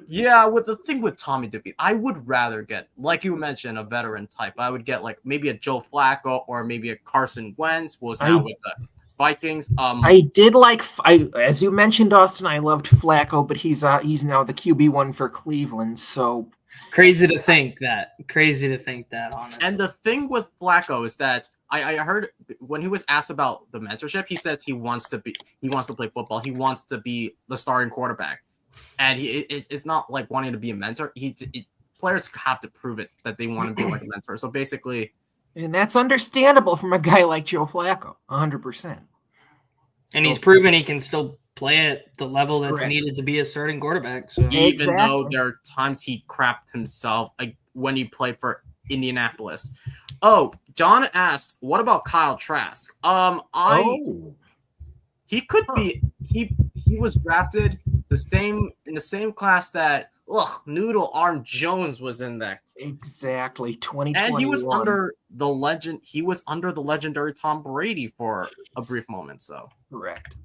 yeah, with the thing with Tommy DeVito, I would rather get, like you mentioned, a veteran type. I would get like maybe a Joe Flacco or maybe a Carson Wentz was out with the Vikings. I did like as you mentioned, Austin. I loved Flacco, but he's now the QB1 for Cleveland. So Crazy to think that. Honestly. And the thing with Flacco is that I heard when he was asked about the mentorship, he says he wants to play football. He wants to be the starting quarterback, and it's not like wanting to be a mentor. Players have to prove it that they want to be like a mentor. So basically, and that's understandable from a guy like Joe Flacco, 100%. And he's proven he can still play at the level that's Correct. needed to be a starting quarterback. So even though there are times he crapped himself, like when he played for Indianapolis. Oh, John asked, "What about Kyle Trask?" He could be. He was drafted in the same class that Noodle Arm Jones was in that. Exactly, 2021. And he was under the legend. He was under the legendary Tom Brady for a brief moment. So correct.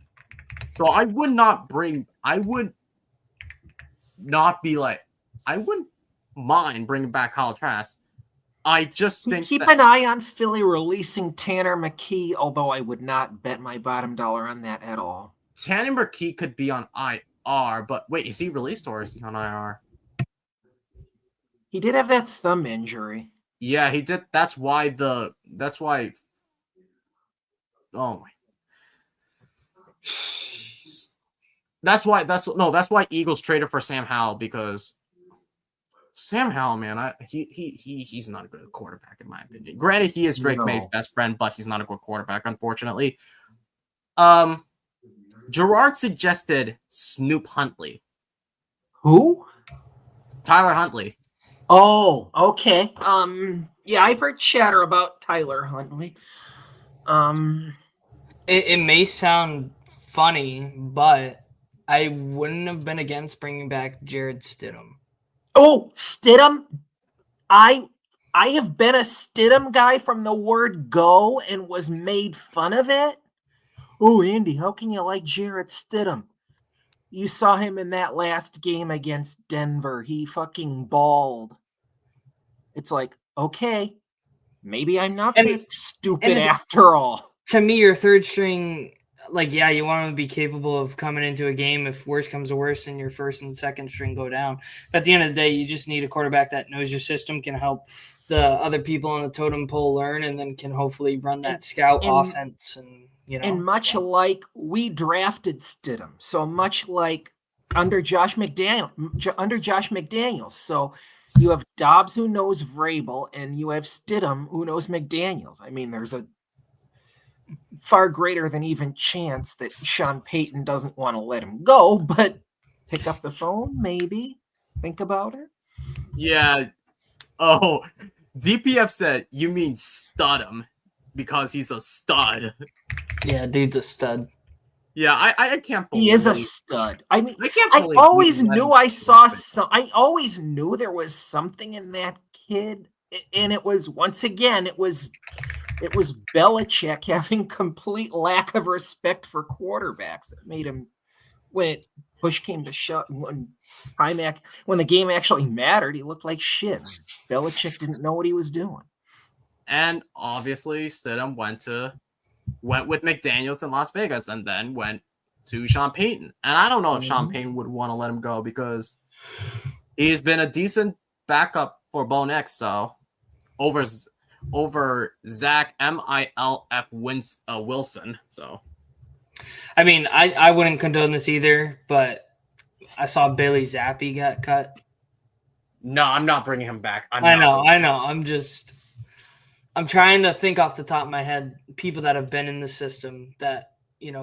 So I would not I wouldn't mind bringing back Kyle Trask. I just think keep an eye on Philly releasing Tanner McKee, although I would not bet my bottom dollar on that at all. Tanner McKee could be on IR, but wait, is he released or is he on IR? He did have that thumb injury. Yeah, he did. That's why. Oh my. That's why Eagles traded for Sam Howell, because Sam Howell, man, he's not a good quarterback in my opinion. Granted, he is Drake May's best friend, but he's not a good quarterback, unfortunately. Gerard suggested Snoop Huntley. Who? Tyler Huntley. Oh, okay. Yeah, I've heard chatter about Tyler Huntley. It may sound funny, but I wouldn't have been against bringing back Jared Stidham. Oh, Stidham? I have been a Stidham guy from the word go and was made fun of it. Oh, Andy, how can you like Jared Stidham? You saw him in that last game against Denver. He fucking balled. It's like, okay, maybe I'm not that stupid after all. To me, your third string, like, yeah, you want him to be capable of coming into a game if worse comes to worse and your first and second string go down. But at the end of the day, you just need a quarterback that knows your system, can help the other people on the totem pole learn, and then can hopefully run that scout offense. And much like we drafted Stidham, so much like under Josh McDaniels. So you have Dobbs who knows Vrabel, and you have Stidham who knows McDaniels. I mean, there's a far greater than even chance that Sean Payton doesn't want to let him go, but pick up the phone, maybe. Think about it. Yeah. Oh, DPF said, you mean Studham, because he's a stud. Yeah, dude's a stud. Yeah, I can't believe he is a stud. I mean, I always knew I always knew there was something in that kid, and it was it was Belichick having complete lack of respect for quarterbacks that made him, when push came to shove, when the game actually mattered, he looked like shit. Belichick didn't know what he was doing. And obviously, Stidham went with McDaniels in Las Vegas and then went to Sean Payton. And I don't know if Sean Payton would want to let him go, because he's been a decent backup for Bo Nix. So over Zach MILF Wilson. So I mean, I wouldn't condone this either, but I saw Bailey Zappi got cut. No, I'm not bringing him back. I know. I'm trying to think off the top of my head people that have been in the system that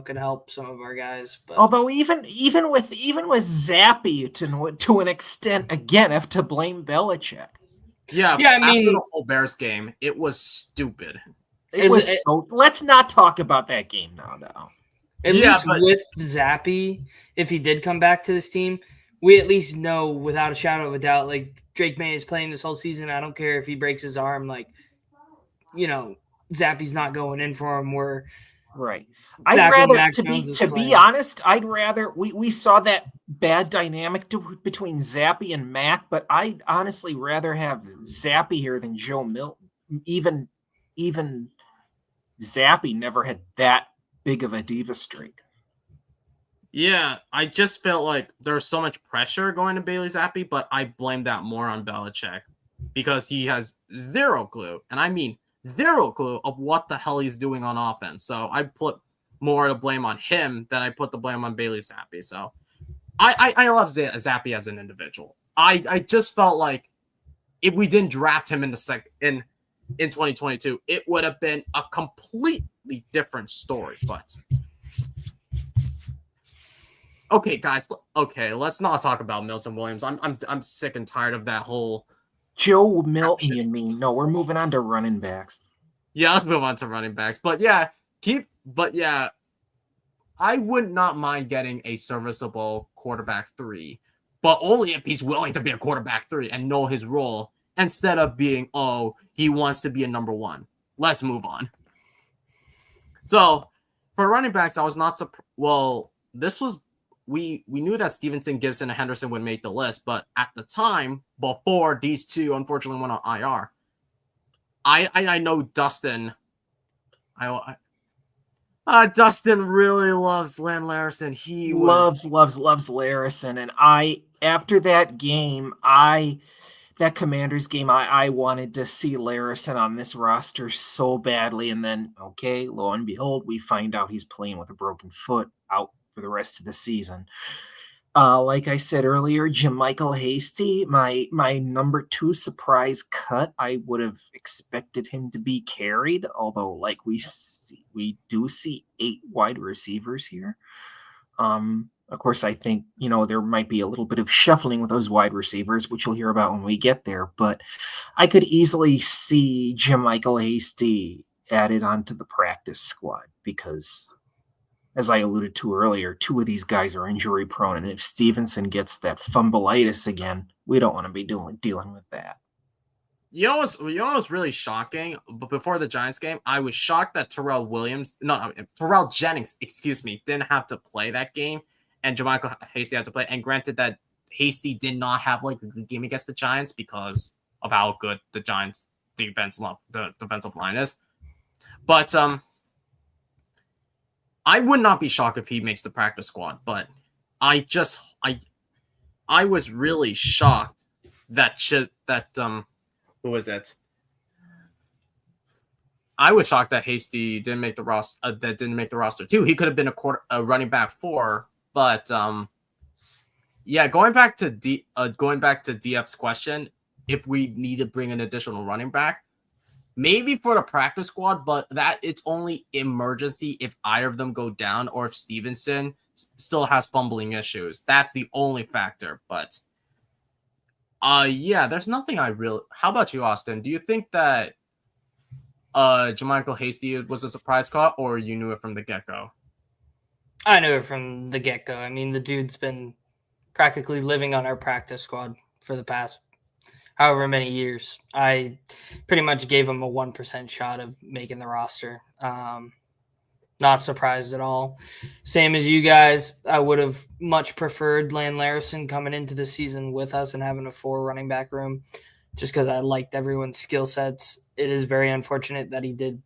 could help some of our guys. But although even with Zappi to an extent, again, have to blame Belichick. Yeah. I mean, after the whole Bears game, it was stupid. Let's not talk about that game now. At least with Zappi, if he did come back to this team, we at least know without a shadow of a doubt, like, Drake May is playing this whole season. I don't care if he breaks his arm. Like, Zappi's not going in for him. Right. I'd rather, to be honest, we saw that bad dynamic between Zappi and Mac, but I'd honestly rather have Zappi here than Joe Milton. Even Zappi never had that big of a diva streak. Yeah, I just felt like there's so much pressure going to Bailey Zappi, but I blame that more on Belichick because he has zero clue, and I mean zero clue of what the hell he's doing on offense. So I put more of the blame on him than I put the blame on Bailey Zappi. So I love Zappi as an individual. I just felt like if we didn't draft him in the in 2022, it would have been a completely different story. But okay, guys. Okay, let's not talk about Milton Williams. I'm sick and tired of that whole Joe Milton, you mean? No, we're moving on to running backs. Yeah, let's move on to running backs. But yeah, I would not mind getting a serviceable quarterback 3, but only if he's willing to be a quarterback 3 and know his role instead of being, oh, he wants to be a number 1. Let's move on. So for running backs, I was not surprised. Well, this was we knew that Stevenson, Gibson, and Henderson would make the list, but at the time, before these two unfortunately went on IR, I know Dustin. Dustin really loves Len Larison. He loves Larison, and after that game, that Commanders game, I wanted to see Larison on this roster so badly, and then okay, lo and behold, we find out he's playing with a broken foot, out for the rest of the season. Like I said earlier, JaMychal Hasty, my number 2 surprise cut. I would have expected him to be carried, although like we do see 8 wide receivers here. Of course, I think there might be a little bit of shuffling with those wide receivers, which you'll hear about when we get there. But I could easily see JaMychal Hasty added onto the practice squad because, as I alluded to earlier, 2 of these guys are injury prone. And if Stevenson gets that fumbleitis again, we don't want to be dealing with that. You know what's really shocking? But before the Giants game, I was shocked that Terrell Jennings, didn't have to play that game, and JaMychal Hasty had to play. And granted that Hasty did not have like a good game against the Giants because of how good the Giants the defensive line is. But I would not be shocked if he makes the practice squad, but I was really shocked that who was it? I was shocked that Hasty didn't make the roster too. He could have been a running back 4, but yeah, going back to DF's question, if we need to bring an additional running back, maybe for the practice squad, but that it's only emergency if either of them go down or if Stevenson still has fumbling issues. That's the only factor. But yeah, there's nothing how about you, Austin? Do you think that JaMychal Hasty was a surprise cut, or you knew it from the get-go? I knew it from the get-go. I mean, the dude's been practically living on our practice squad for the past however many years. I pretty much gave him a 1% shot of making the roster. Not surprised at all. Same as you guys, I would have much preferred Len Larison coming into the season with us and having a 4 running back room just because I liked everyone's skill sets. It is very unfortunate that he did,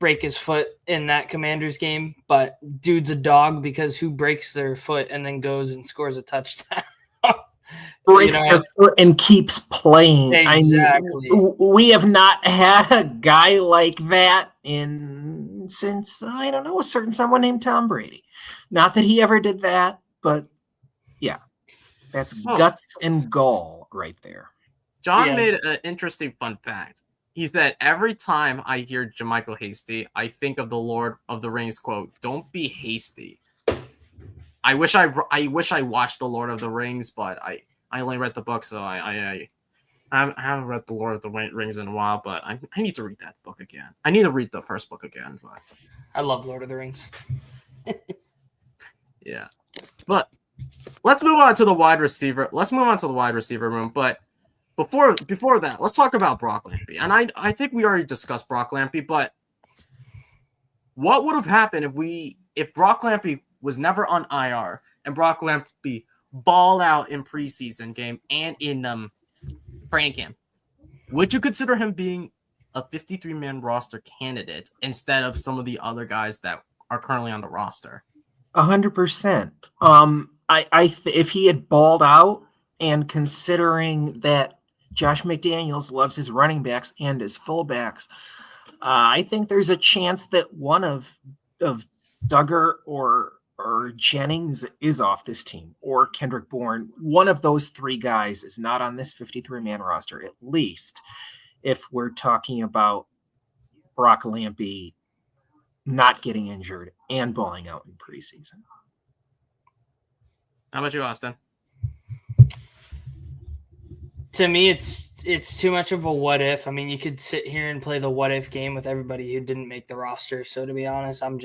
break his foot in that Commanders game, but dude's a dog because who breaks their foot and then goes and scores a touchdown? Breaks their foot and keeps playing. Exactly. I mean, we have not had a guy like that since I don't know, a certain someone named Tom Brady. Not that he ever did that, but yeah, that's guts and gall right there. John made an interesting fun fact. He said, every time I hear JaMychal Hasty, I think of the Lord of the Rings quote, "Don't be hasty." I wish I watched the Lord of the Rings, but I only read the book, so I haven't read the Lord of the Rings in a while, but I need to read that book again. I need to read the first book again. But I love Lord of the Rings. Yeah. But let's move on to the wide receiver. Let's move on to the wide receiver room. But before that, let's talk about Brock Lampy. And I think we already discussed Brock Lampy, but what would have happened if Brock Lampy was never on IR and Brock Lampy balled out in preseason game and in training camp? Would you consider him being a 53-man roster candidate instead of some of the other guys that are currently on the roster. 100%. If he had balled out, and considering that Josh McDaniels loves his running backs and his fullbacks, I think there's a chance that one of Duggar or Jennings is off this team, or Kendrick Bourne. One of those three guys is not on this 53-man roster, at least if we're talking about Brock Lampy not getting injured and balling out in preseason. How about you, Austin? To me, it's too much of a what if. I mean, you could sit here and play the what if game with everybody who didn't make the roster. So to be honest, I'm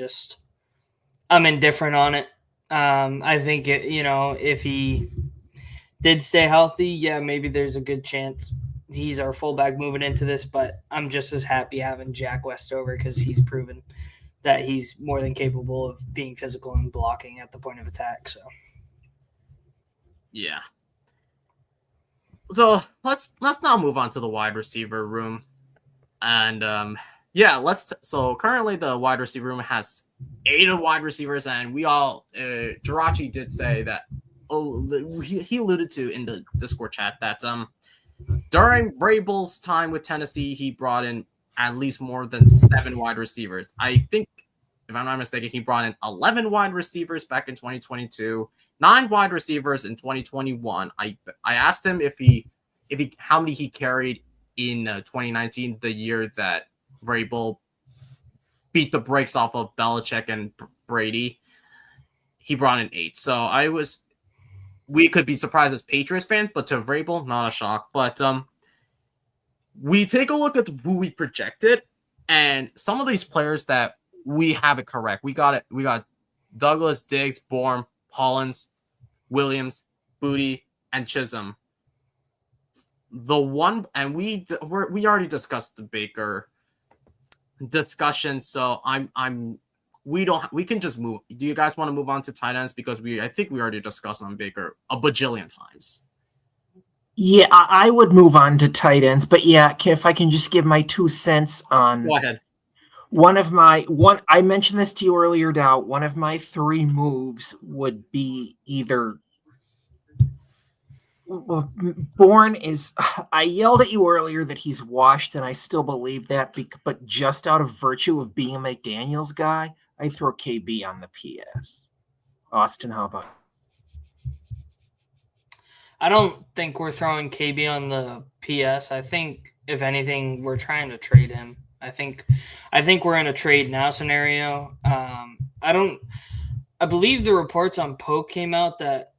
indifferent on it. I think if he did stay healthy, yeah, maybe there's a good chance he's our fullback moving into this. But I'm just as happy having Jack Westover because he's proven that he's more than capable of being physical and blocking at the point of attack. So yeah. So let's now move on to the wide receiver room, and so currently the wide receiver room has 8 wide receivers, and we all Jirachi did say that he alluded to in the Discord chat that during Vrabel's time with Tennessee he brought in at least more than 7 wide receivers. I think, if I'm not mistaken, he brought in 11 wide receivers back in 2022. 9 wide receivers in 2021. I asked him if he how many he carried in 2019, the year that Vrabel beat the brakes off of Belichick and Brady. He brought in 8. So we could be surprised as Patriots fans, but to Vrabel, not a shock. But we take a look at who we projected, and some of these players that we have it correct. We got Douglas, Diggs, Bourne, Hollins, Williams, Booty, and Chisholm. The one, and we already discussed the Baker discussion, so we can just move. Do you guys want to move on to tight ends, because I think we already discussed on Baker a bajillion times. Yeah, I would move on to tight ends, but yeah, if I can just give my 2 cents on. Go ahead. I mentioned this to you earlier, Dow. One of my 3 moves would be either. Well, Bourne is. I yelled at you earlier that he's washed, and I still believe that. But just out of virtue of being a McDaniels guy, I throw KB on the PS. Austin, how about? I don't think we're throwing KB on the PS. I think, if anything, we're trying to trade him. I think we're in a trade now scenario. I believe the reports on Poke came out that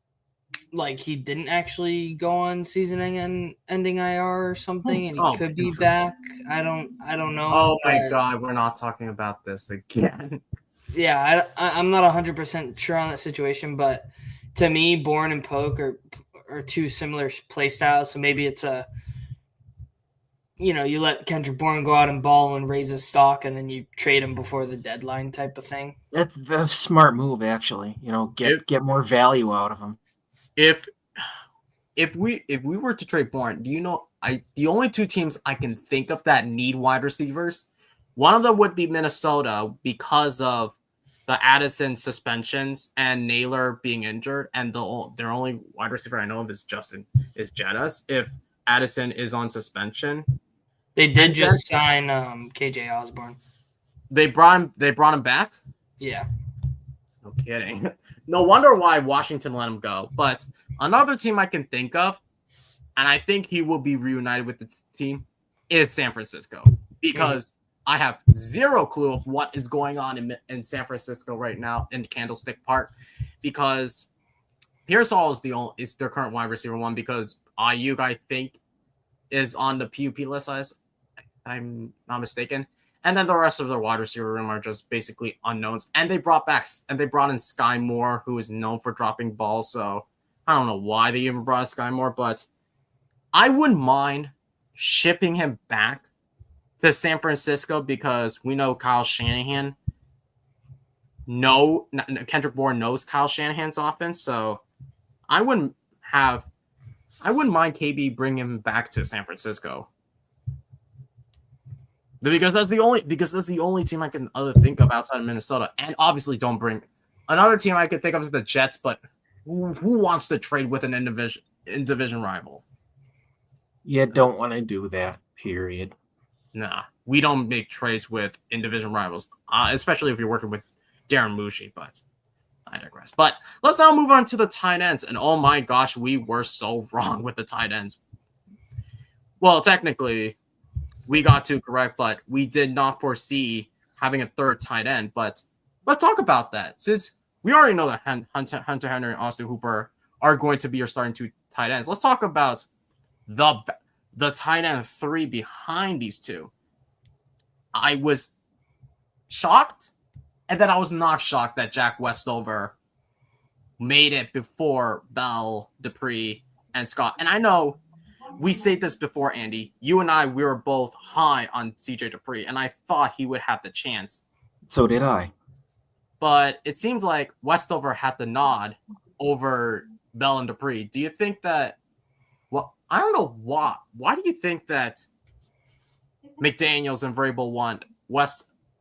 he didn't actually go on season-ending IR or something, and he could be back. I don't know. Oh my God, we're not talking about this again. Yeah, I'm not 100% sure on that situation, but to me, Bourne and Poke are 2 similar play styles. So maybe it's you let Kendrick Bourne go out and ball and raise his stock, and then you trade him before the deadline type of thing. That's a smart move, actually. Get more value out of him. If we were to trade Bourne, the only 2 teams I can think of that need wide receivers, one of them would be Minnesota because of the Addison suspensions and Naylor being injured, and their only wide receiver I know of is Jettas. If Addison is on suspension, they did just sign KJ Osborne. They brought him back. Yeah, no kidding. No wonder why Washington let him go. But another team I can think of, and I think he will be reunited with this team, is San Francisco, because I have zero clue of what is going on in San Francisco right now in Candlestick Park, because Pearsall is their current wide receiver 1, because Ayuk, I think, is on the PUP list, I'm not mistaken. And then the rest of their wide receiver room are just basically unknowns. And they brought in Sky Moore, who is known for dropping balls. So I don't know why they even brought Sky Moore, but I wouldn't mind shipping him back to San Francisco, because we know Kyle Shanahan. Kendrick Bourne knows Kyle Shanahan's offense, so I wouldn't mind KB bringing him back to San Francisco. Because that's the only team I can think of outside of Minnesota. And obviously don't bring another team I could think of is the Jets, but who wants to trade with an in division rival? You don't want to do that, period. Nah, we don't make trades with in division rivals, especially if you're working with Darren Mushi, but I digress. But let's now move on to the tight ends. And oh my gosh, we were so wrong with the tight ends. Well, technically, we got two correct, but we did not foresee having a third tight end. But let's talk about that. Since we already know that Hunter Henry and Austin Hooper are going to be your starting two tight ends, let's talk about the tight end three behind these two. I was shocked, and then I was not shocked that Jack Westover made it before Bell, Dupree, and Scott. And I know we said this before, Andy. You and I, we were both high on CJ Dupree, and I thought he would have the chance. So did I. But it seems like Westover had the nod over Bell and Dupree. Do you think that, well, I don't know why. Why do you think that McDaniels and Vrabel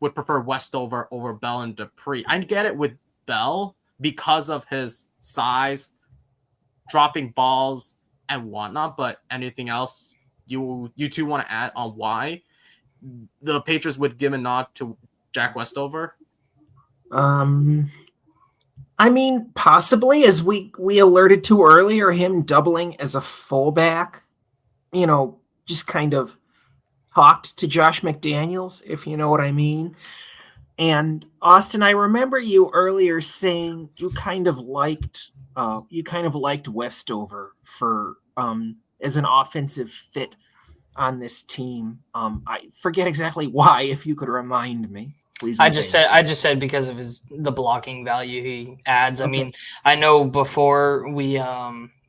would prefer Westover over Bell and Dupree? I get it with Bell because of his size, dropping balls, and whatnot, but anything else you two want to add on why the Patriots would give a nod to Jack Westover? I mean, possibly, as we alerted to earlier, him doubling as a fullback, just kind of talked to Josh McDaniels, if you know what I mean. And Austin, I remember you earlier saying you kind of liked Westover for as an offensive fit on this team. I forget exactly why. If you could remind me, please. I just said because of the blocking value he adds. Okay. I mean, I know before we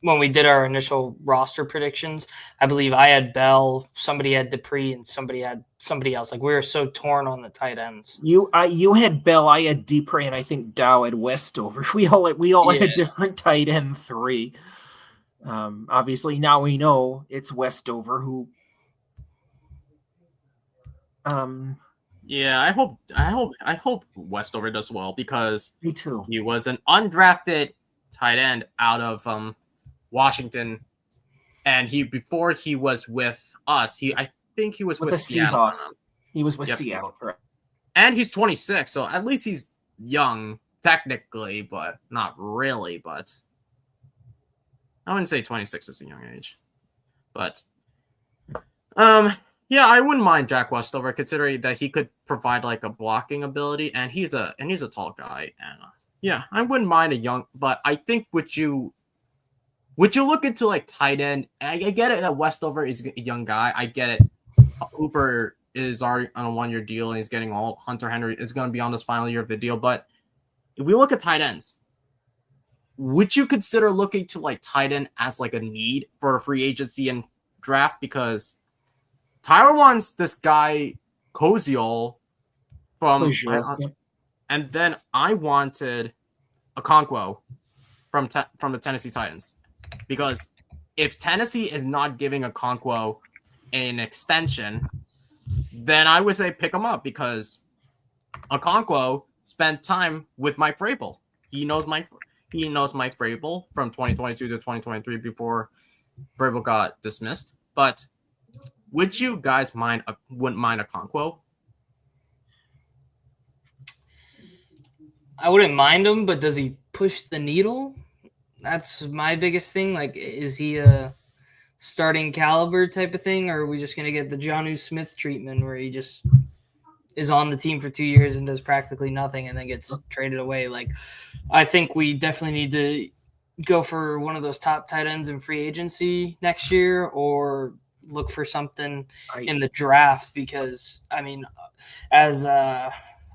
when we did our initial roster predictions, I believe I had Bell, somebody had Dupree, and somebody had somebody else. Like, we were so torn on the tight ends. You had Bell, I had Dupree, and I think Dow had Westover. We all had a different tight end three. Obviously now we know it's Westover who. Yeah, I hope Westover does well, because me too. He was an undrafted tight end out of Washington, and before he was with us, I think he was with Seattle. Seahawks. He was with Seattle, correct? And he's 26, so at least he's young technically, but not really. But I wouldn't say 26 is a young age. But yeah, I wouldn't mind Jack Westover, considering that he could provide like a blocking ability, and he's a tall guy, and yeah, I wouldn't mind a young. But I think would you look into like tight end? I get it that Westover is a young guy. I get it. Hooper is already on a 1-year deal, and he's getting all. Hunter Henry is going to be on this final year of the deal. But if we look at tight ends, would you consider looking to like tight end as like a need for a free agency and draft? Because Tyler wants this guy Koziol from, and then I wanted Okonkwo from the Tennessee Titans, because if Tennessee is not giving Okonkwo an extension, then I would say pick him up, because Okonkwo spent time with Mike Vrabel. He knows Mike Vrabel from 2022 to 2023 before Vrabel got dismissed. But would you guys wouldn't mind Okonkwo? I wouldn't mind him, but does he push the needle? That's my biggest thing. Like, is he a starting caliber type of thing, or are we just going to get the Jonnu Smith treatment where he just is on the team for 2 years and does practically nothing and then gets traded away? Like, I think we definitely need to go for one of those top tight ends in free agency next year, or look for something in the draft, because I mean, as I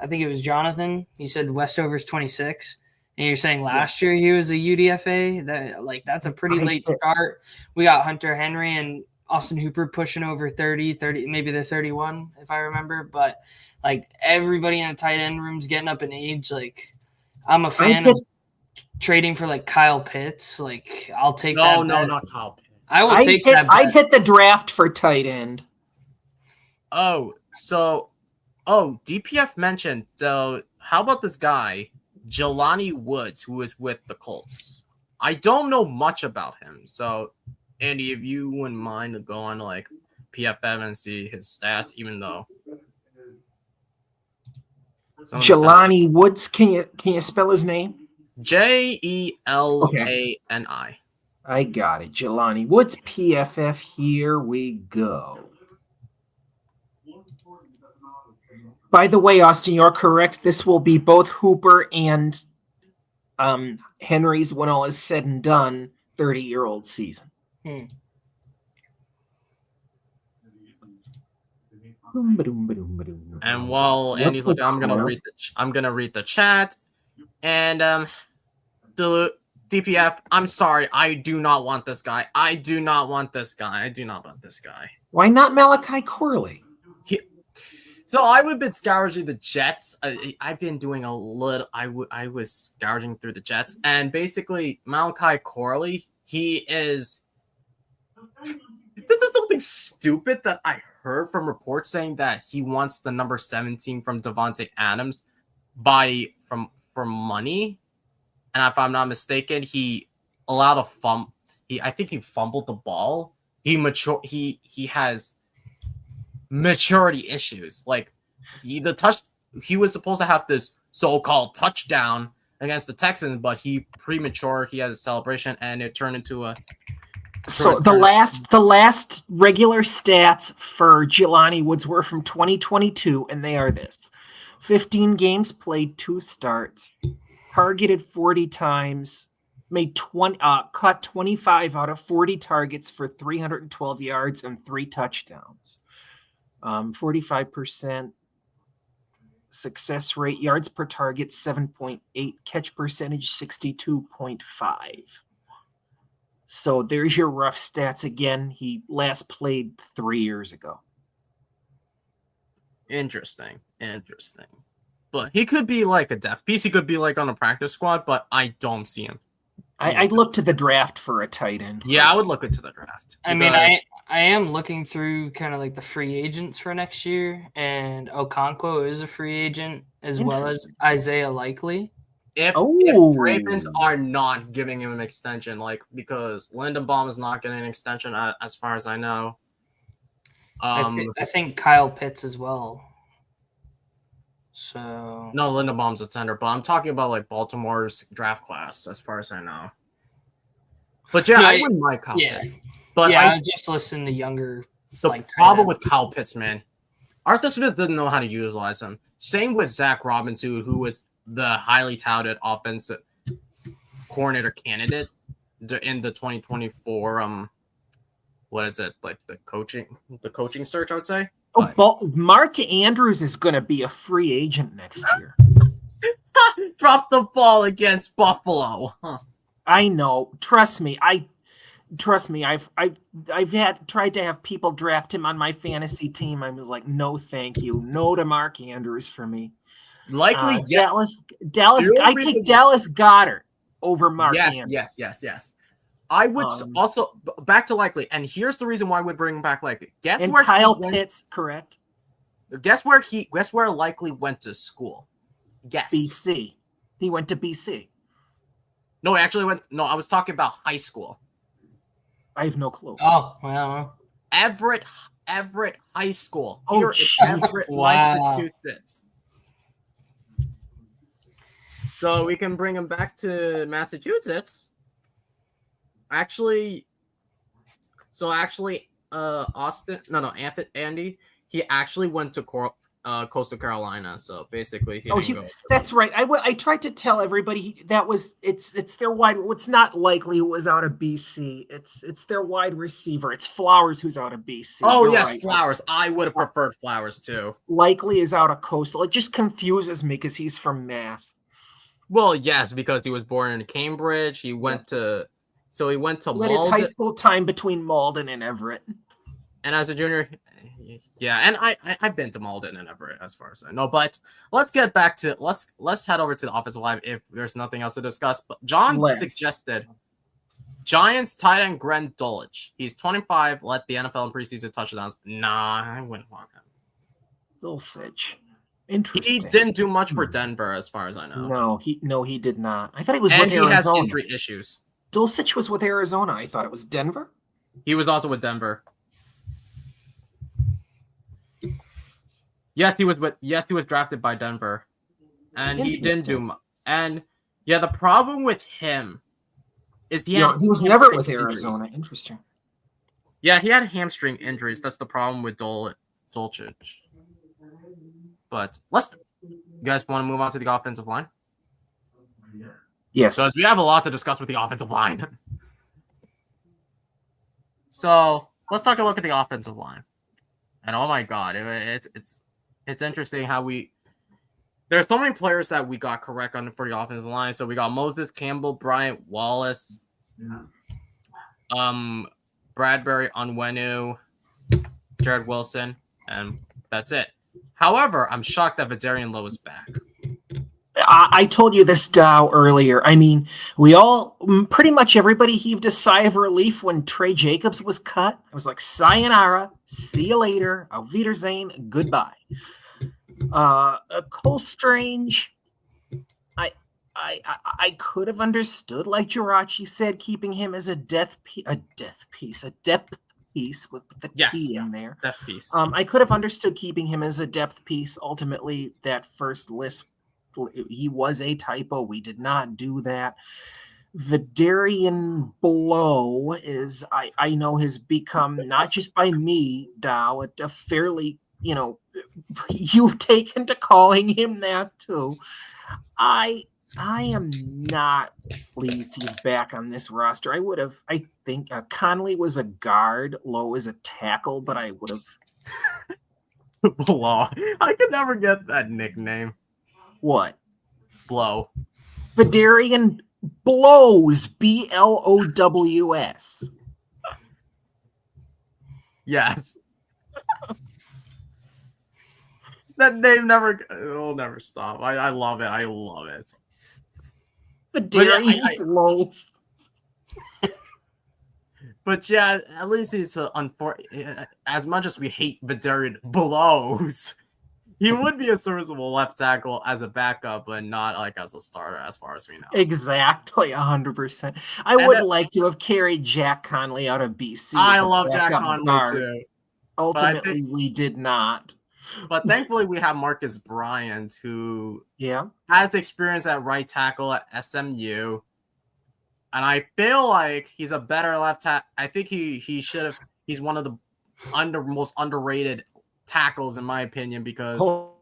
think it was Jonathan, he said Westover's 26, and you're saying last year he was a UDFA. That's a pretty late start. We got Hunter Henry and Austin Hooper pushing over 30, maybe they're 31 if I remember, but like everybody in the tight end room's getting up in age. Like, I'm a fan of trading for like Kyle Pitts. Like, I'll take that. No, not Kyle Pitts. I will take that bet. I hit the draft for tight end. Oh, So, DPF mentioned. So, how about this guy, Jelani Woods, who is with the Colts? I don't know much about him. So, Andy, if you wouldn't mind to go on like PFF and see his stats, even though Jelani Woods, can you spell his name? Jelani. I got it. Jelani Woods, PFF. Here we go. By the way, Austin, you're correct. This will be both Hooper and Henry's, when all is said and done, 30-year-old season. And while Andy's looking, I'm gonna read the chat. And the DPF, I'm sorry, I do not want this guy. I do not want this guy. Why not Malachi Corley? So I've been scourging the Jets. I've been doing a little. I was scourging through the Jets, and basically Malachi Corley, he is. This is something stupid that I heard from reports saying that he wants the number 17 from Devontae Adams for money, and if I'm not mistaken, he allowed a fumble. I think he fumbled the ball. He has maturity issues. Like he was supposed to have this so-called touchdown against the Texans, but he premature. He had a celebration, and it turned into a. So the last regular stats for Jelani Woods were from 2022, and they are this: 15 games played, 2 starts, targeted 40 times, cut 25 out of 40 targets for 312 yards and 3 touchdowns. 45% success rate, yards per target 7.8, catch percentage 62.5. So there's your rough stats again. He last played 3 years ago. Interesting. But he could be like a depth piece. He could be like on a practice squad, but I don't see him. I'd look to the draft for a tight end. Yeah, I would look into the draft. I mean, I am looking through kind of like the free agents for next year, and Okonkwo is a free agent, as well as Isaiah Likely. If Ravens are not giving him an extension, because Lindenbaum is not getting an extension, as far as I know. I think Kyle Pitts as well. So no, Lindenbaum's a tender, but I'm talking about like Baltimore's draft class, as far as I know. But yeah, I wouldn't mind Kyle Pitts. But I was just listening to younger. The problem with Kyle Pitts, man, Arthur Smith didn't know how to utilize him. Same with Zach Robinson, who was the highly touted offensive coordinator candidate in the 2024 what is it, like the coaching search, I would say. Mark Andrews is going to be a free agent next year. Drop the ball against Buffalo. Huh. I know. Trust me. I've tried to have people draft him on my fantasy team. I was like, no, thank you. No to Mark Andrews for me. Likely, Dallas. I take Dallas Goedert over Mark Andrews. Yes. I would also back to Likely, and here's the reason why I would bring him back Likely. Guess where Kyle Pitts, correct? Guess where Likely went to school? Guess. BC. He went to BC. No, he actually went. No, I was talking about high school. I have no clue. Oh, well. Everett High School here in Everett, Massachusetts. So we can bring him back to Massachusetts. Andy, Andy, he actually went to Coastal Carolina. So basically, that's right. I tried to tell everybody it's their wide. It's not Likely who was out of BC. It's their wide receiver. It's Flowers who's out of BC. Oh, yes, right. Flowers. I would have preferred Flowers too. Likely is out of Coastal. It just confuses me because he's from Mass. Well, yes, because he was born in Cambridge. He went to Malden. His high school time between Malden and Everett. And as a junior, yeah, and I've been to Malden and Everett as far as I know. But let's get back to let's head over to the offensive line if there's nothing else to discuss. But John suggested Giants tight end Glenn Dulcich. He's 25, led the NFL in preseason touchdowns. Nah, I wouldn't want him. Dulcich. He Interesting. didn't do much for Denver, as far as I know. No, he did not. I thought he was And with he has Arizona. injury issues. Dulcich was with Arizona. I thought it was Denver. He was also with Denver. Yes, he was drafted by Denver. And he didn't do much. And yeah, the problem with him is he was never with Arizona. Injuries. Interesting. Yeah, he had hamstring injuries. That's the problem with Dulcich. But you guys want to move on to the offensive line? Yes. Because we have a lot to discuss with the offensive line. So let's take a look at the offensive line. And oh my god, it's interesting how there's so many players that we got correct on for the offensive line. So we got Moses, Campbell, Bryant, Wallace, Bradbury, Onwenu, Jared Wilson, and that's it. However, I'm shocked that Vidarian Lowe is back. I told you this, Dow, earlier. I mean, pretty much everybody heaved a sigh of relief when Trey Jacobs was cut. It was like, sayonara, see you later, auf Wiedersehen, goodbye. Cole Strange, I could have understood, like Jirachi said, keeping him as a depth piece with the T in there. Depth piece. I could have understood keeping him as a depth piece. Ultimately, that first list, he was a typo. We did not do that. Vidarian Blow is, I know, has become, not just by me, Dow, a fairly, you've taken to calling him that too. I am not pleased he's back on this roster. I think Conley was a guard, Lowe is a tackle, but I would have. Blow. I could never get that nickname. What? Blow. Vidarian Blows, Blows. Yes. That name it'll never stop. I love it. I love it. Vidarian Blows. But yeah, at least he's as much as we hate Vidarian Blows, he would be a serviceable left tackle as a backup, but not like as a starter, as far as we know. Exactly, 100%. I would like to have carried Jack Conley out of BC. I love Jack Conley too. Ultimately, we did not. But thankfully, we have Marcus Bryant, who has experience at right tackle at SMU. And I feel like he's a better left tackle. I think he should have. He's one of the most underrated tackles, in my opinion, because. Hold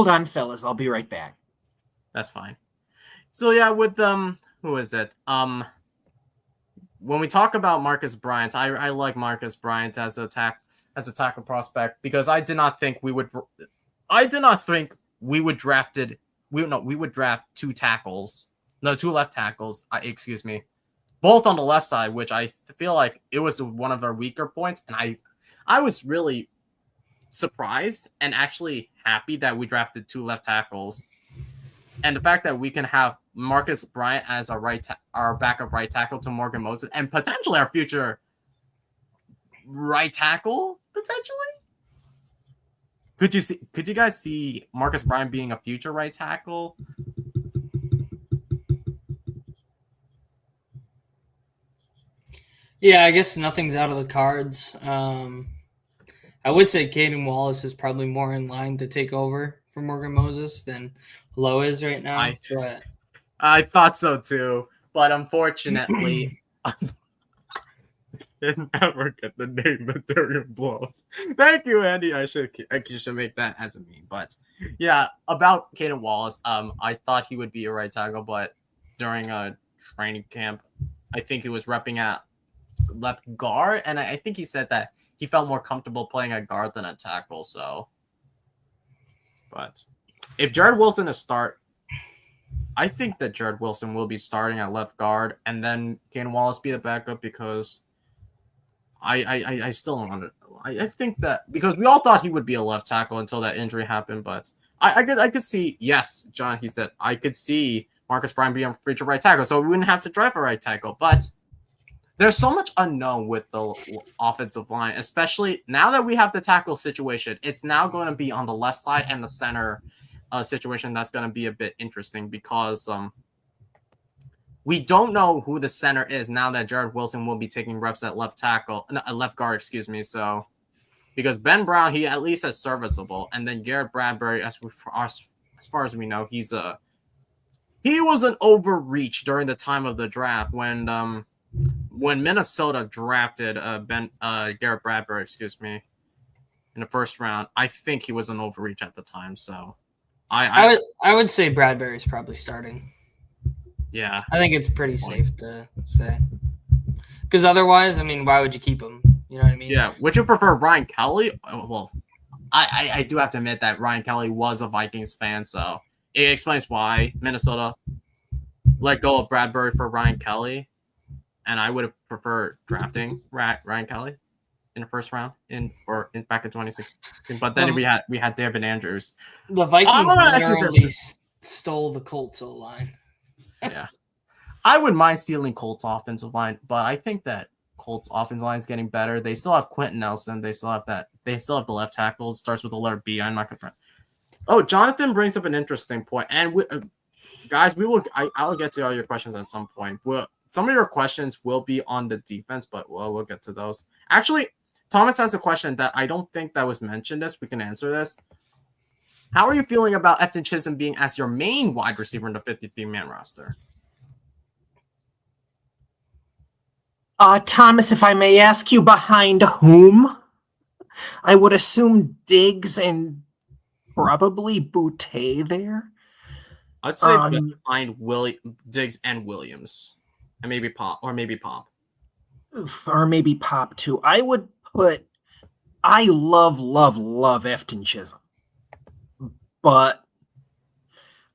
on, fellas. I'll be right back. That's fine. So yeah, with who is it? When we talk about Marcus Bryant, I like Marcus Bryant as a tackle prospect because I did not think we would draft two left tackles. Excuse me, both on the left side, which I feel like it was one of our weaker points, and I was really surprised and actually happy that we drafted two left tackles, and the fact that we can have Marcus Bryant as our backup right tackle to Morgan Moses, and potentially our future right tackle, potentially. Could you guys see Marcus Bryant being a future right tackle? Yeah, I guess nothing's out of the cards. I would say Caden Wallace is probably more in line to take over for Morgan Moses than Lowe is right now. I thought so too, but unfortunately, I never get the name Vidarian Blows. Thank you, Andy. I should make that as a meme. But yeah, about Caden Wallace, I thought he would be a right tackle, but during a training camp, I think he was repping at left guard, and I think he said that he felt more comfortable playing at guard than a tackle. So, but if Jared Wilson is I think that Jared Wilson will be starting at left guard, and then Caden Wallace be the backup because I still don't understand. I think that because we all thought he would be a left tackle until that injury happened, but I could see, yes, John, he said I could see Marcus Bryant being a future right tackle, so we wouldn't have to draft a right tackle. But there's so much unknown with the offensive line, especially now that we have the tackle situation. It's now going to be on the left side and the center situation that's going to be a bit interesting because we don't know who the center is now that Jared Wilson will be taking reps at left guard, excuse me. So because Ben Brown, he at least is serviceable, and then Garrett Bradbury, as far as we know, he was an overreach during the time of the draft when Minnesota drafted Garrett Bradbury, excuse me, in the first round. I think he was an overreach at the time. So I would say Bradbury's probably starting. Yeah, I think it's pretty safe to say. Because otherwise, I mean, why would you keep him? You know what I mean? Yeah. Would you prefer Ryan Kelly? Well, I do have to admit that Ryan Kelly was a Vikings fan, so it explains why Minnesota let go of Bradbury for Ryan Kelly, and I would have preferred drafting Ryan Kelly in the first round back in 2016. But then we had David Andrews. The Vikings literally stole the Colts O-line. Yeah. I wouldn't mind stealing Colts offensive line, but I think that Colts offensive line is getting better. They still have Quentin Nelson. They still have the left tackle. It starts with the letter B. I'm not confident. Oh, Jonathan brings up an interesting point. And guys, I'll get to all your questions at some point. Some of your questions will be on the defense, but we'll get to those. Actually, Thomas has a question that I don't think that was mentioned. We can answer this. How are you feeling about Efton Chisholm being as your main wide receiver in the 53-man roster? Thomas, if I may ask you, behind whom? I would assume Diggs and probably Boutte there. I'd say behind Diggs and Williams, and maybe Pop. Or maybe Pop too. I would put. I love Efton Chisholm, but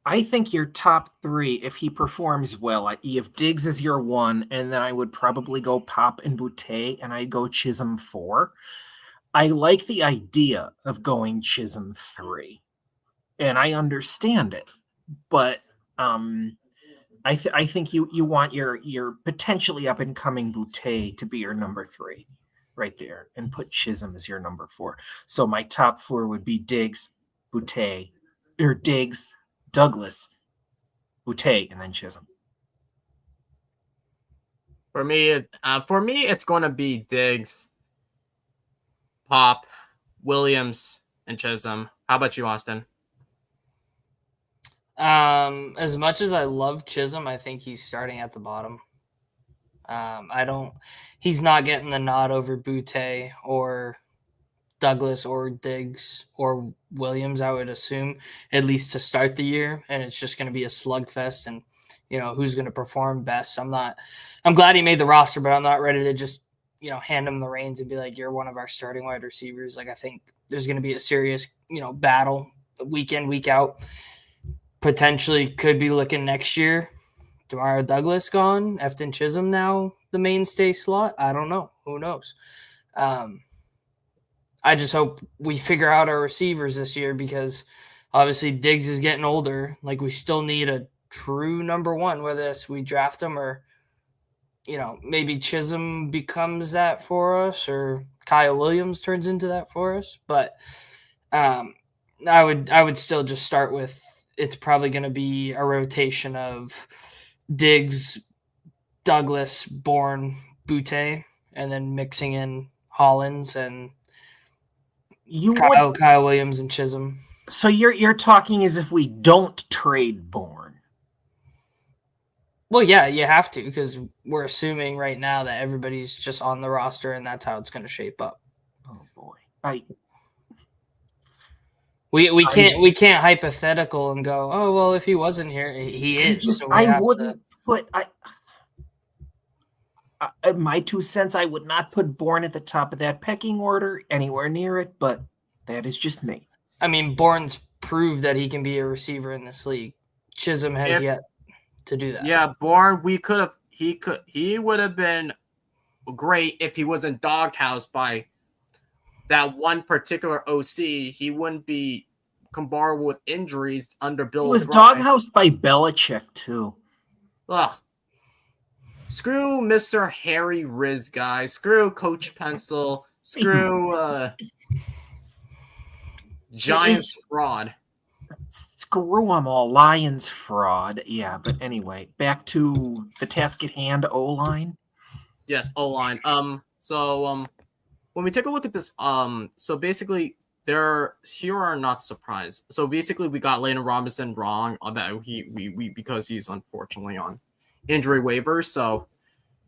I think your top three, if he performs well, if Diggs is your one, and then I would probably go Pop and Boutte, and I'd go Chisholm 4. I like the idea of going Chisholm 3, and I understand it, but I think you want your potentially up and coming Boutte to be your number 3, right there, and put Chisholm as your number 4. So my top 4 would be Diggs, Boutte, or Diggs, Douglas, Boutte, and then Chisholm. For me, it's going to be Diggs, Pop, Williams, and Chisholm. How about you, Austin? As much as I love Chisholm, I think he's starting at the bottom. He's not getting the nod over Boutte or Douglas or Diggs or Williams, I would assume, at least to start the year. And it's just going to be a slugfest, and who's going to perform best. I'm glad he made the roster, but I'm not ready to just, hand him the reins and be like, you're one of our starting wide receivers. Like, I think there's going to be a serious, battle week in, week out. Potentially could be looking next year. Demario Douglas gone. Efton Chisholm now the mainstay slot. I don't know. Who knows? I just hope we figure out our receivers this year, because obviously Diggs is getting older. Like, we still need a true number 1, whether we draft him or, maybe Chisholm becomes that for us, or Kyle Williams turns into that for us. But I would still just start with, it's probably going to be a rotation of Diggs, Douglas, Bourne, Boutte, and then mixing in Hollins and Kyle Williams and Chisholm. So you're talking as if we don't trade Bourne. Well, yeah, you have to, because we're assuming right now that everybody's just on the roster, and that's how it's going to shape up. Oh boy, we can't hypothetical and go, oh well, if he wasn't here, he is. My 2 cents, I would not put Bourne at the top of that pecking order, anywhere near it, but that is just me. I mean, Bourne's proved that he can be a receiver in this league. Chisholm has yet to do that. Yeah, Bourne, he would have been great if he wasn't doghoused by that one particular OC. He wouldn't be combined with injuries under Bill. He was doghoused by Belichick too. Ugh. Screw Mr. Harry Riz guy. Screw Coach Pencil. Screw Giants fraud. Screw them all. Lions fraud. Yeah, but anyway, back to the task at hand, O-line. Yes, O-line. So when we take a look at this, so basically here are not surprised. So basically we got Landon Robinson wrong on that we because he's unfortunately on injury waivers. So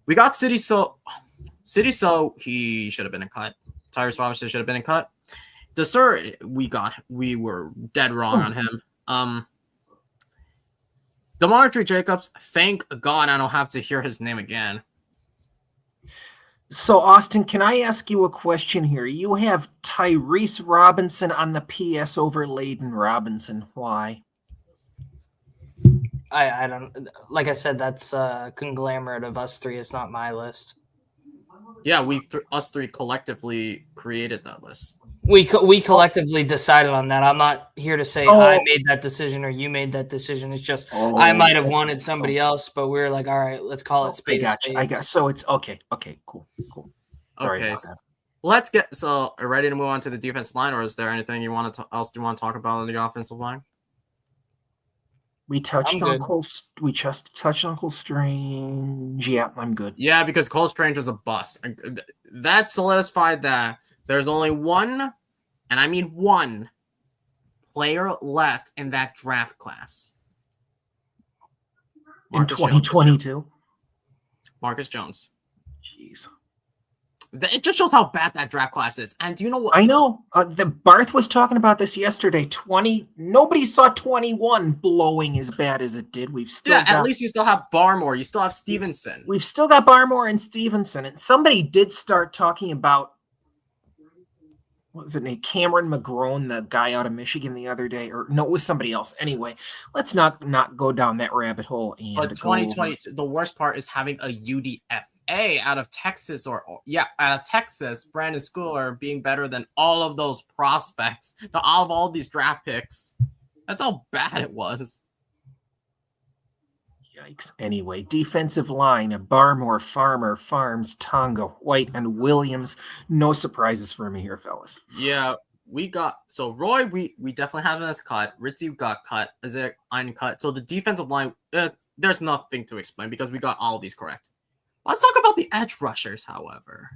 we got City So he should have been in cut. Tyrese Robinson should have been in cut. Desir, we were dead wrong on him. DeMartre Jacobs, thank God I don't have to hear his name again. So, Austin, can I ask you a question here? You have Tyrese Robinson on the PS over Layden Robinson. Why? I don't, like I said, that's a conglomerate of us three. It's not my list. Yeah, us three collectively created that list. We collectively decided on that. I'm not here to say I made that decision or you made that decision. It's just I might have wanted somebody else, but we were like, all right, let's call it spade. I got. So it's okay. Okay, cool. Sorry okay, about that. Let's get so ready to move on to the defensive line, or is there anything you want to else you want to talk about on the offensive line? We touched on Cole. We just touched on Cole Strange. Yeah, I'm good. Yeah, because Cole Strange was a bust. That solidified that there's only one, and I mean one, player left in that draft class. In 2022? Marcus Jones. Jeez. It just shows how bad that draft class is. And you know what? I know. The Barth was talking about this yesterday. Nobody saw 21 blowing as bad as it did. At least you still have Barmore. You still have Stevenson. We've still got Barmore and Stevenson. And somebody did start talking about, what was it named? Cameron McGrone, the guy out of Michigan the other day. Or no, it was somebody else. Anyway, let's not go down that rabbit hole. But 2020, the worst part is having a UDFA out of Texas out of Texas, Brandon Schooler being better than all of those prospects, out of all these draft picks. That's how bad it was. Yikes. Anyway, defensive line, Barmore, Farmer, Farms, Tonga, White, and Williams. No surprises for me here, fellas. Yeah, we got so Roy, we definitely have him as cut. Ritzy got cut. Isaac uncut. So the defensive line, there's nothing to explain because we got all of these correct. Let's talk about the edge rushers, however.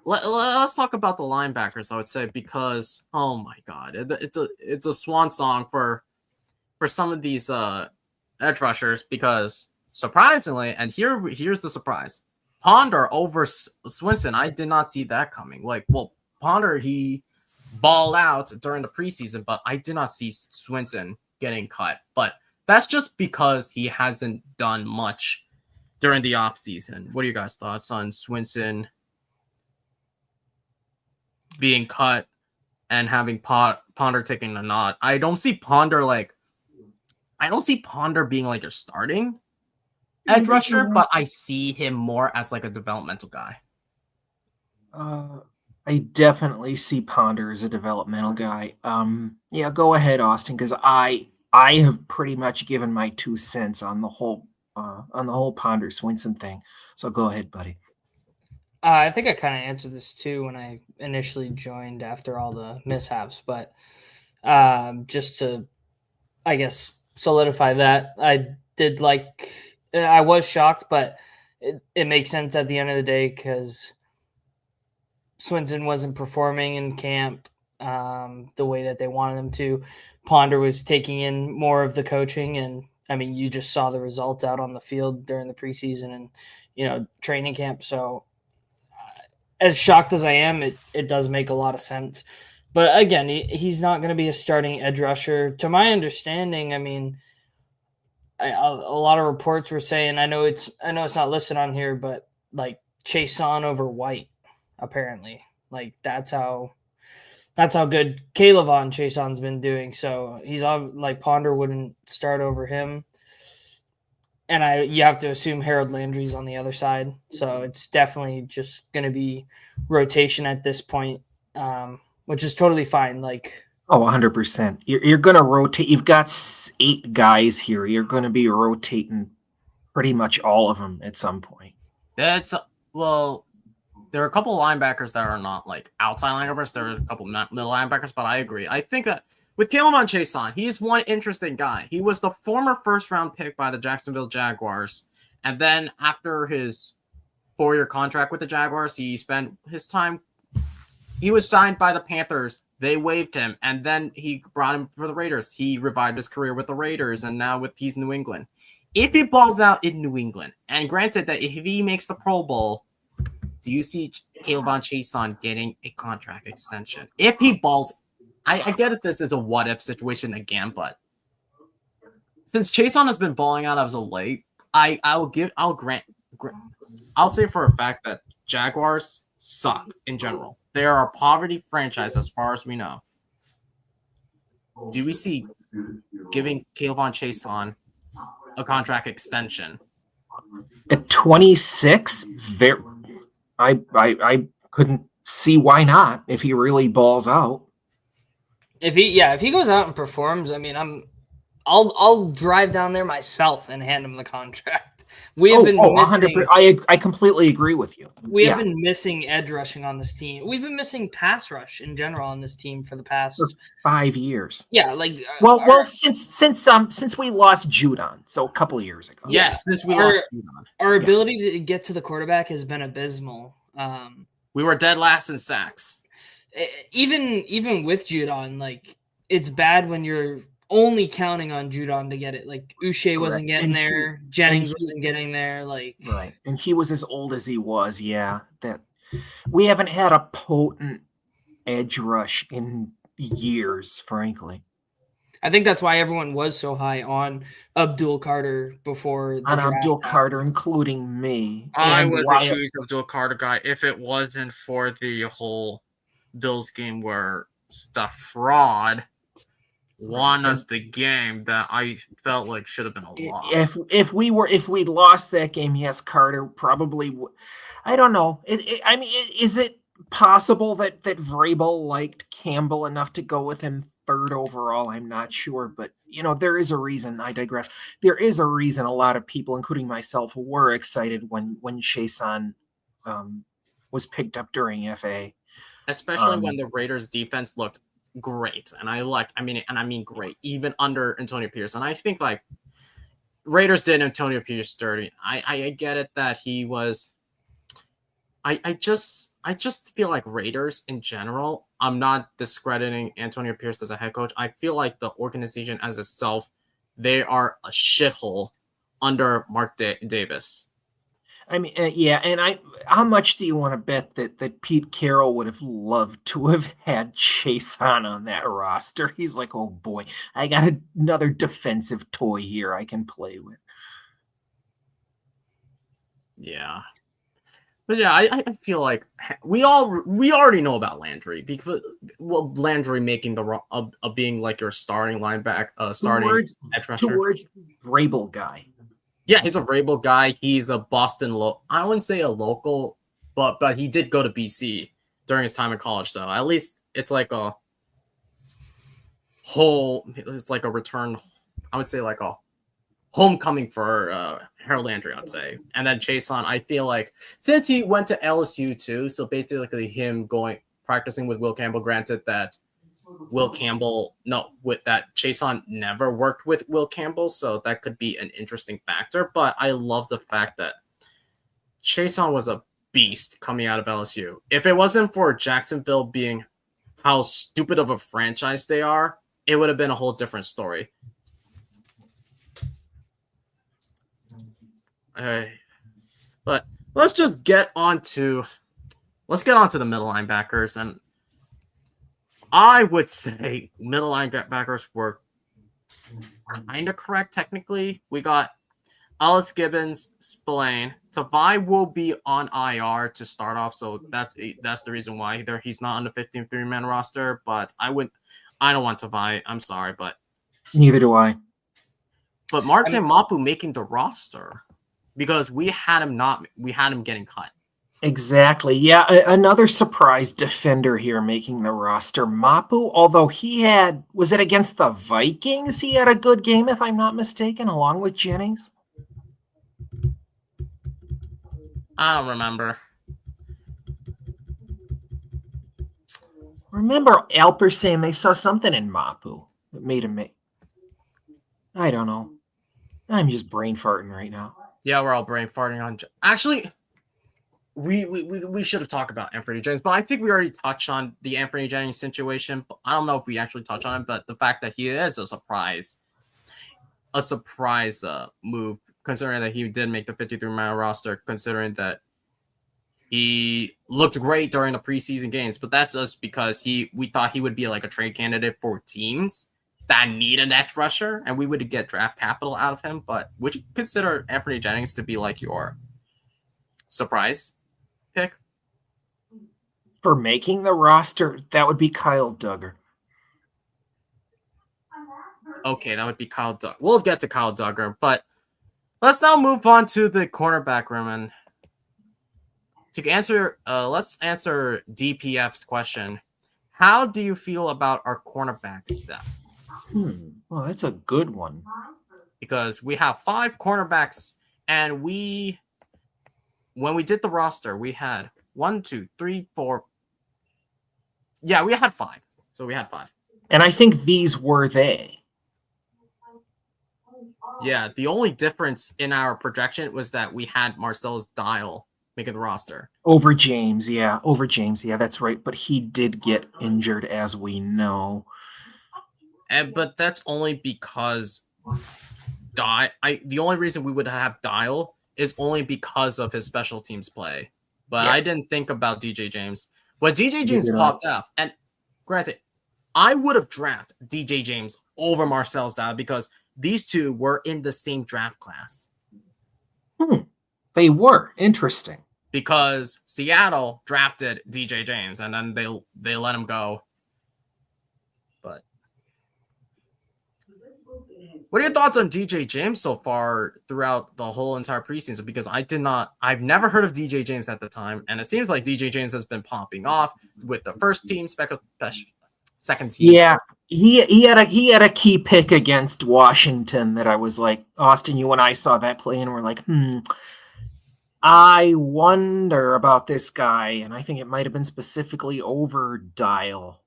Let's talk about the linebackers, I would say, because oh my god, it's a swan song for some of these edge rushers, because surprisingly, and here's the surprise, Ponder over Swinson. I did not see that coming. Ponder, he balled out during the preseason, but I did not see Swinson getting cut. But that's just because he hasn't done much during the offseason. What are your guys' thoughts on Swinson being cut and having Ponder taking a nod? I don't see Ponder being like a starting edge rusher, but I see him more as like a developmental guy. I definitely see Ponder as a developmental guy. Yeah, go ahead, Austin, because I have pretty much given my 2 cents on the whole Ponder Swinson thing. So go ahead, buddy. I think I kind of answered this too when I initially joined after all the mishaps, but just to, I guess, solidify that, I was shocked, but it makes sense at the end of the day because Swinson wasn't performing in camp the way that they wanted him to. Ponder was taking in more of the coaching, and I mean, you just saw the results out on the field during the preseason and, training camp. So as shocked as I am, it does make a lot of sense. But again, he's not going to be a starting edge rusher. To my understanding, I mean, a lot of reports were saying, I know it's not listed on here, but like Chason over White, apparently. Like that's how good Caleb Chason's been doing. So he's like Ponder wouldn't start over him. And you have to assume Harold Landry's on the other side. So it's definitely just going to be rotation at this point, which is totally fine. 100%. You're going to rotate. You've got 8 guys here. You're going to be rotating pretty much all of them at some point. Well, there are a couple of linebackers that are not like outside linebackers. There are a couple of middle linebackers, but I agree. I think that with K'Lavon Chaisson, he's one interesting guy. He was the former first-round pick by the Jacksonville Jaguars, and then after his 4-year contract with the Jaguars, he spent his time. He was signed by the Panthers. They waived him, and then he brought him for the Raiders. He revived his career with the Raiders, and now he's New England. If he balls out in New England, and granted that if he makes the Pro Bowl, do you see K'Lavon Chaisson getting a contract extension? If he balls, I get that this is a what-if situation again, but since Chaisson has been balling out as of late, I'll say for a fact that Jaguars suck in general. They are a poverty franchise as far as we know. Do we see giving K'Lavon Chaisson a contract extension? At 26, I couldn't see why not if he really balls out. If he goes out and performs, I mean, I'll drive down there myself and hand him the contract. We have been missing. 100%. I completely agree with you. We have been missing edge rushing on this team. We've been missing pass rush in general on this team for the past 5 years. Yeah, like since we lost Judon, so a couple of years ago. Yes, since we lost Judon. Our ability to get to the quarterback has been abysmal. We were dead last in sacks. Even with Judon, like it's bad when you're only counting on Judon to get it. Like Uche wasn't getting there, Jennings wasn't getting there. Like right, and he was as old as he was. Yeah, that we haven't had a potent edge rush in years, frankly. I think that's why everyone was so high on Abdul Carter before the draft. Abdul Carter, including me. I was a huge Abdul Carter guy. If it wasn't for the whole Bills game where the fraud won us the game, that I felt like should have been a loss. If we'd lost that game, yes, Carter probably would. I don't know. I mean, is it possible that Vrabel liked Campbell enough to go with him 3rd overall? I'm not sure, but there is a reason. I digress. There is a reason a lot of people, including myself, were excited when Chaisson was picked up during FA, especially when the Raiders defense looked great, and I mean great, even under Antonio Pierce. And I think like Raiders did Antonio Pierce dirty. I get it that he was. I just feel like Raiders in general. I'm not discrediting Antonio Pierce as a head coach. I feel like the organization as itself, they are a shithole under Mark Davis. I mean, yeah, and how much do you want to bet that Pete Carroll would have loved to have had Chaisson on that roster? He's like, oh boy, I got another defensive toy here I can play with. Yeah. But yeah, I feel like we already know about Landry because Landry making being like your starting linebacker, starting edge rusher. Towards Vrabel guy. Yeah, he's a Vrabel guy. He's a Boston I wouldn't say a local, but he did go to BC during his time in college. So at least it's like a return. I would say like a homecoming for Harold Landry, I'd say. And then Chaisson, I feel like since he went to LSU too, so basically him practicing with Will Campbell, granted that Chaisson never worked with Will Campbell, so that could be an interesting factor. But I love the fact that Chaisson was a beast coming out of LSU. If it wasn't for Jacksonville being how stupid of a franchise they are, it would have been a whole different story. But let's get on to the middle linebackers, and I would say middle linebackers were kind of correct technically. We got Ellis Gibbons, Spillane. Tavai will be on IR to start off, so that's the reason why he's not on the 53-man roster. But I don't want Tavai. I'm sorry, but neither do I. But Martin Mapu making the roster because we had him getting cut. Exactly. Yeah, another surprise defender here making the roster. Mapu, although was it against the Vikings? He had a good game, if I'm not mistaken, along with Jennings. I don't remember. Remember Alper saying they saw something in Mapu that made him make. I don't know. I'm just brain farting right now. Yeah, we're all brain farting on. Actually, we should have talked about Anthony Jennings, but I think we already touched on the Anthony Jennings situation. But I don't know if we actually touched on it, but the fact that he is a surprise move, considering that he did make the 53-man roster, considering that he looked great during the preseason games, but that's just because we thought he would be like a trade candidate for teams that need an edge rusher, and we would get draft capital out of him. But would you consider Anthony Jennings to be like your surprise pick? For making the roster, that would be Kyle Duggar. Okay, that would be Kyle Duggar. We'll get to Kyle Duggar, but let's now move on to the cornerback room. And to answer, let's answer DPF's question. How do you feel about our cornerback depth? Well, that's a good one. Because we have 5 cornerbacks, and when we did the roster, we had 1, 2, 3, 4. Yeah, we had 5. So we had 5. And I think these were they. Yeah, the only difference in our projection was that we had Marcellus Dial making the roster. Over James, yeah. That's right. But he did get injured, as we know. But that's only because the only reason we would have Dial is only because of his special teams play. But yeah. I didn't think about DJ James. When DJ James popped off, and granted, I would have drafted DJ James over Marcellus Dial because these two were in the same draft class. They were. Interesting. Because Seattle drafted DJ James, and then they let him go. But what are your thoughts on DJ James so far throughout the whole entire preseason? Because I've never heard of DJ James at the time, and it seems like DJ James has been popping off with the first team, second team. Yeah, he had a key pick against Washington that I was like, Austin, you and I saw that play and we're like, I wonder about this guy, and I think it might have been specifically over Dial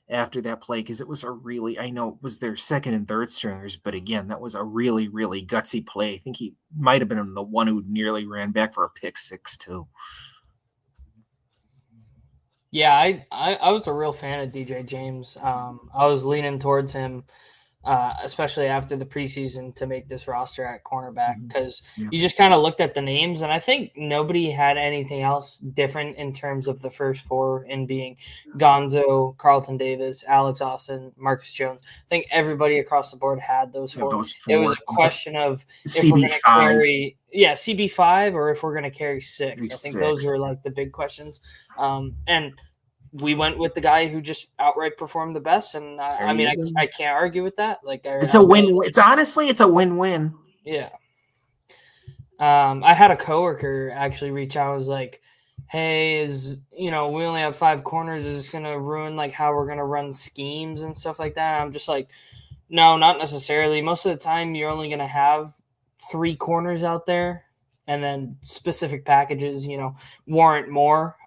after that play, because it was I know it was their second and third stringers, but again, that was a really, really gutsy play. I think he might have been the one who nearly ran back for a pick 6 too. Yeah, I was a real fan of DJ James. I was leaning towards him, especially after the preseason, to make this roster at cornerback, because you just kind of looked at the names, and I think nobody had anything else different in terms of the first 4 in being Gonzo, Carlton Davis, Alex Austin, Marcus Jones. I think everybody across the board had those 4. It was a question of if we're going to carry CB5 or if we're going to carry 6. I think those were like the big questions. And we went with the guy who just outright performed the best, and I can't argue with that. Like, it's a win. It's honestly a win-win. Yeah. I had a coworker actually reach out. I was like, "Hey, we only have 5 corners. Is this gonna ruin like how we're gonna run schemes and stuff like that?" And I'm just like, no, not necessarily. Most of the time, you're only gonna have 3 corners out there. And then specific packages, warrant more.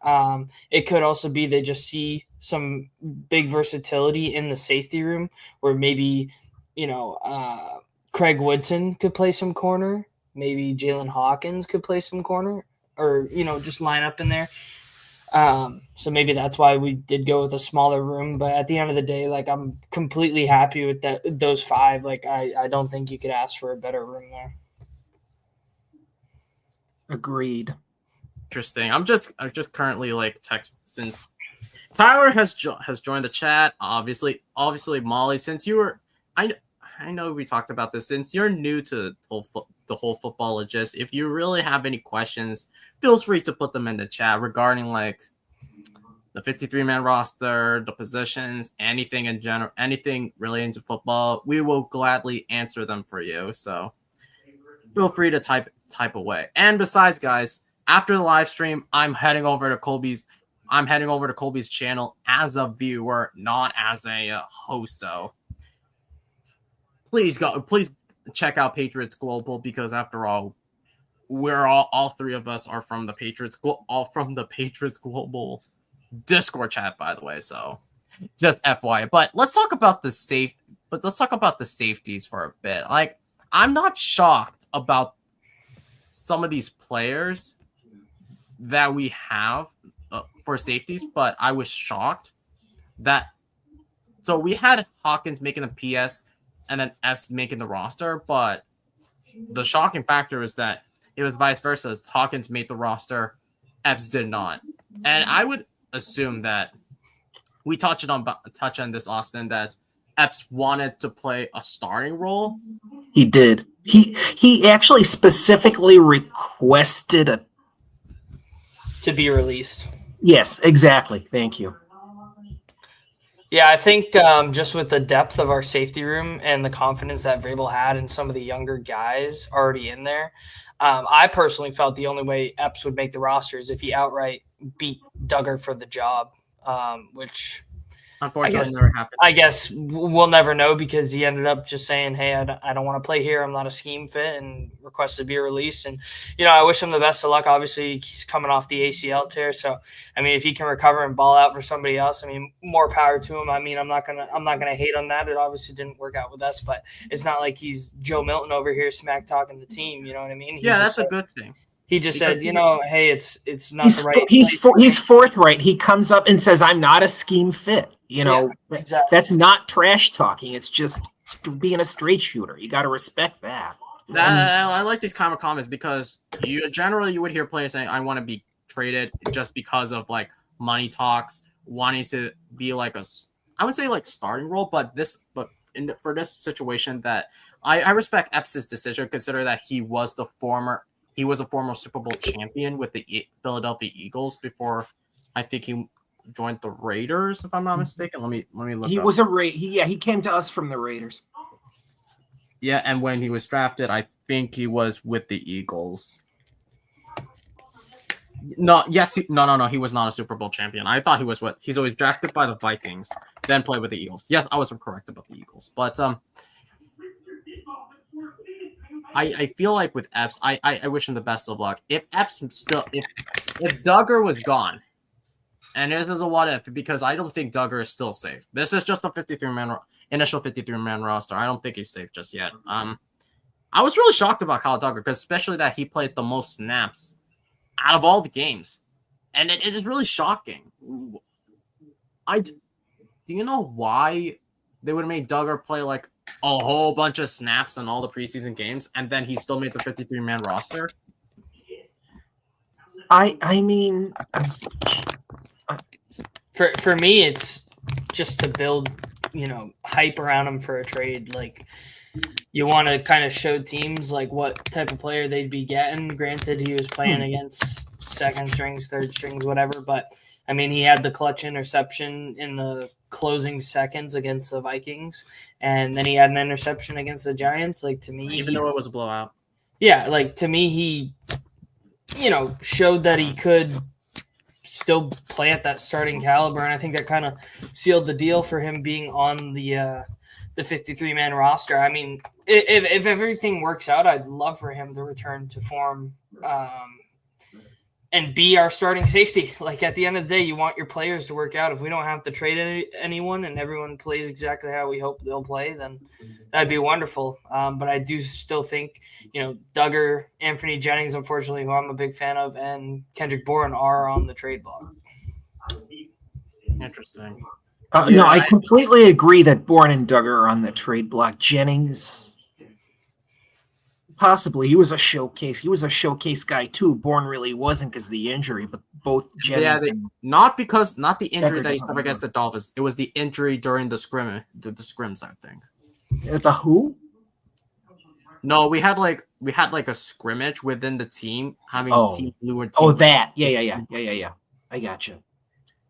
It could also be they just see some big versatility in the safety room where maybe, Craig Woodson could play some corner. Maybe Jalen Hawkins could play some corner or, just line up in there. So maybe that's why we did go with a smaller room. But at the end of the day, like, I'm completely happy with those 5. Like, I don't think you could ask for a better room there. Agreed. Interesting. I'm just currently like since Tyler has joined the chat. Obviously Molly, since you were, I know we talked about this. Since you're new to the whole football logist, if you really have any questions, feel free to put them in the chat regarding like the 53-man roster, the positions, anything in general, anything relating to football. We will gladly answer them for you. So feel free to type away. And besides, guys, after the live stream, I'm heading over to Colby's channel as a viewer, not as a host. So please check out Patriots Global, because after all, we're all three of us are from the Patriots, all from the Patriots Global Discord chat, by the way. So just FYI. But let's talk about the safeties for a bit. Like, I'm not shocked about some of these players that we have for safeties, but I was shocked that. So we had Hawkins making the PS and then F's making the roster, but the shocking factor is that it was vice versa. Hawkins made the roster, Epps did not. And I would assume that we touched on this, Austin, that Epps wanted to play a starting role. He did. He actually specifically requested to be released. Yes, exactly. Thank you. Yeah, I think just with the depth of our safety room and the confidence that Vrabel had in some of the younger guys already in there, I personally felt the only way Epps would make the roster is if he outright beat Duggar for the job, which unfortunately never happened. I guess we'll never know because he ended up just saying, hey, I don't want to play here. I'm not a scheme fit, and requested to be released. And, I wish him the best of luck. Obviously, he's coming off the ACL tear. So, I mean, if he can recover and ball out for somebody else, I mean, more power to him. I mean, I'm not gonna hate on that. It obviously didn't work out with us, but it's not like he's Joe Milton over here smack talking the team. You know what I mean? That's a good thing. He just said, hey, it's not the right. He's forthright. He comes up and says, I'm not a scheme fit. Exactly. That's not trash talking. It's just being a straight shooter. You got to respect that. I like these kind of comments because you would hear players saying, I want to be traded just because of like money talks, wanting to be like I would say like starting role, but for this situation that I respect Epps' decision, consider that he was a former Super Bowl champion with the Philadelphia Eagles before I think he joined the Raiders, if I'm not mistaken. Let me look. He was he came to us from the Raiders. Yeah, and when he was drafted, I think he was with the Eagles. No, he was not a Super Bowl champion. I thought he was he's always drafted by the Vikings, then played with the Eagles. Yes, I was correct about the Eagles. But I feel like with Epps, I wish him the best of luck. If Epps if Duggar was gone, and this is a what if, because I don't think Duggar is still safe. This is just a initial 53-man roster. I don't think he's safe just yet. I was really shocked about Kyle Duggar, because especially that he played the most snaps out of all the games. And it is really shocking. Do you know why they would have made Duggar play like a whole bunch of snaps in all the preseason games, and then he still made the 53-man roster? I mean, for me, it's just to build, hype around him for a trade. Like, you want to kind of show teams like what type of player they'd be getting. Granted, he was playing against second strings, third strings, whatever. But I mean, he had the clutch interception in the closing seconds against the Vikings, and then he had an interception against the Giants. Like, to me, even though it was a blowout. Yeah, like to me, he, showed that he could still play at that starting caliber, and I think that kind of sealed the deal for him being on the 53-man roster. I mean, if everything works out, I'd love for him to return to form and be our starting safety. Like, at the end of the day, you want your players to work out. If we don't have to trade anyone and everyone plays exactly how we hope they'll play, then that'd be wonderful. But I do still think, Duggar, Anthony Jennings, unfortunately, who I'm a big fan of, and Kendrick Bourne are on the trade block. Interesting. No, I completely agree that Bourne and Duggar are on the trade block. Jennings, possibly. He was a showcase. He was a showcase guy too. Bourne really wasn't because of the injury, but both Jennings. Not the injury that he suffered against the Dolphins. It was the injury during the scrims, I think. The who? No, we had like a scrimmage within the team, having team blue and team. Oh, that. Yeah. I gotcha.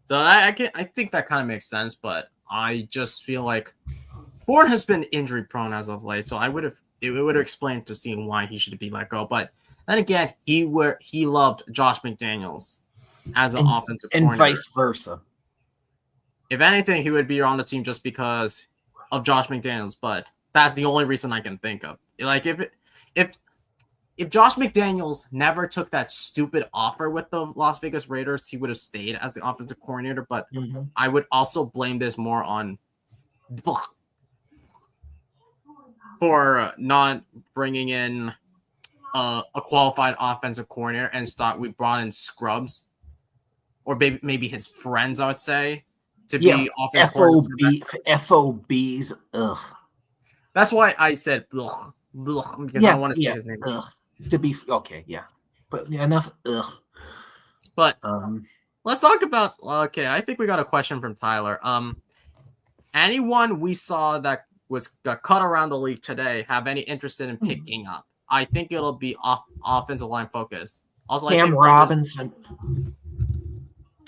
So I think that kind of makes sense, but I just feel like Bourne has been injury prone as of late, so it would have explained to seeing why he should be let go. But then again, he loved Josh McDaniels as an offensive coordinator, and vice versa. If anything, he would be on the team just because of Josh McDaniels, but that's the only reason I can think of. Like, if if Josh McDaniels never took that stupid offer with the Las Vegas Raiders, he would have stayed as the offensive coordinator. But I would also blame this more on for not bringing in a qualified offensive coordinator and we brought in scrubs or maybe his friends, I would say, to be offensive coordinator. FOBs. Ugh. That's why I said because I don't want to say his name. Ugh. To be okay, yeah. But enough. Ugh. But let's talk about. Okay, I think we got a question from Tyler. Anyone we saw that got cut around the league today have any interest in picking up? I think it'll be offensive line focus. Also, Cam Robinson.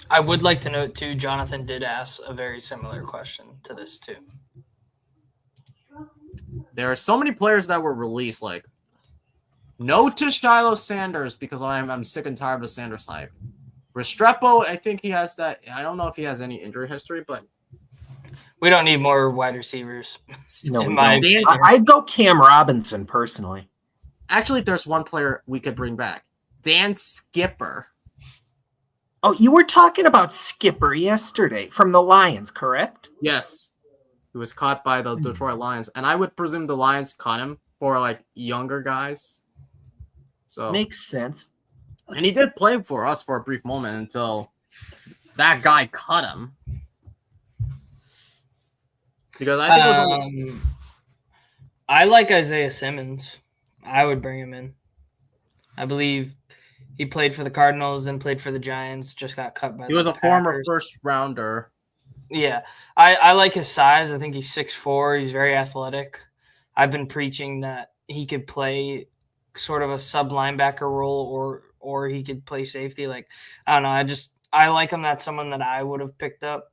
I would like to note too, Jonathan did ask a very similar question to this too. There are so many players that were released. Like, no to Shiloh Sanders because I'm sick and tired of the Sanders hype. Restrepo, I think he has that. I don't know if he has any injury history, but we don't need more wide receivers. No, I'd go Cam Robinson personally. Actually, there's one player we could bring back. Dan Skipper. Oh, you were talking about Skipper yesterday from the Lions, correct? Yes. He was caught by the Detroit Lions. And I would presume the Lions caught him for like younger guys. So makes sense. And he did play for us for a brief moment until that guy cut him. Because I think it was I like Isaiah Simmons. I would bring him in. I believe he played for the Cardinals, then played for the Giants, just got cut by He was a former first rounder. Yeah. I like his size. I think he's 6'4". He's very athletic. I've been preaching that he could play sort of a sub linebacker role or he could play safety. Like, I don't know. I like him. That's someone that I would have picked up.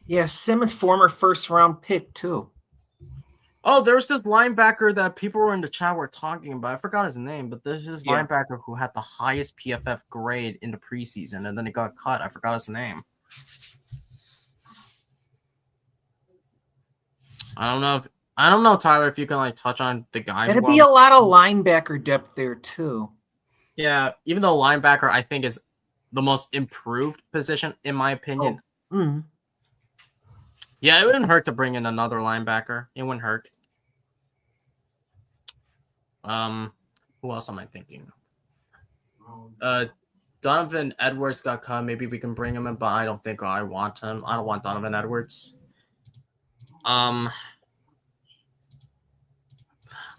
Yeah, Simmons, former first round pick too. Oh, there's this linebacker that people were in the chat were talking about. I forgot his name, but there's this linebacker who had the highest PFF grade in the preseason, and then he got cut. I forgot his name. I don't know, Tyler, if you can like touch on the guy. There'd be a lot of linebacker depth there too. Yeah, even though linebacker I think is the most improved position in my opinion. Oh. Mm-hmm. Yeah, it wouldn't hurt to bring in another linebacker. It wouldn't hurt. Who else am I thinking? Donovan Edwards got cut. Maybe we can bring him in, but I don't think I want him. I don't want Donovan Edwards. Let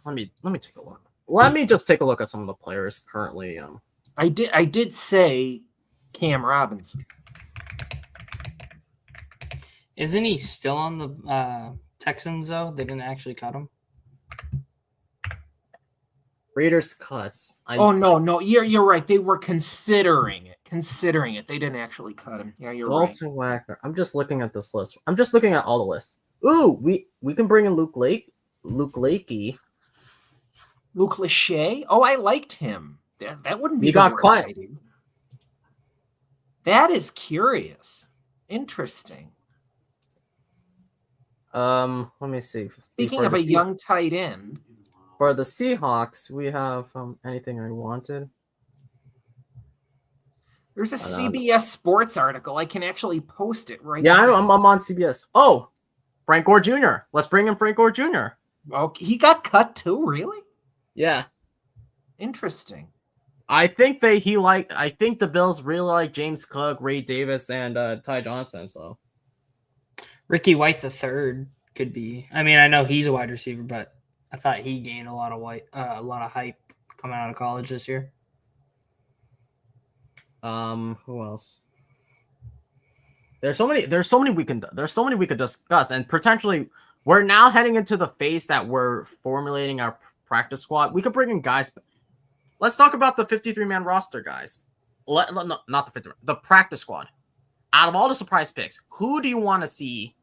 me take a look. Let me just take a look at some of the players currently. I did say Cam Robinson. Isn't he still on the Texans though? They didn't actually cut him. Raiders cuts. No, you're right. They were considering it. They didn't actually cut him. Yeah, you're Dalton Wagner. I'm just looking at this list. I'm just looking at all the lists. Ooh, we can bring in Luke Lakey. Luke Lachey? Oh, I liked him. That wouldn't be. He got cut. That is curious. Interesting. Let me see. Speaking of a young tight end. For the Seahawks, we have anything I wanted. There's a CBS Sports article. I can actually post it right now. Yeah, I'm on CBS. Oh, Frank Gore Jr. Let's bring in Frank Gore Jr. Oh, he got cut too, really? Yeah. Interesting. I think the Bills really like James Cook, Ray Davis, and Ty Johnson. So Ricky White III could be. I mean, I know he's a wide receiver, but I thought he gained a lot of hype coming out of college this year. Who else? There's so many we could discuss, and potentially we're now heading into the phase that we're formulating our practice squad. We could bring in guys. Let's talk about the 53-man roster, guys. Not the 53, the practice squad. Out of all the surprise picks, who do you want to see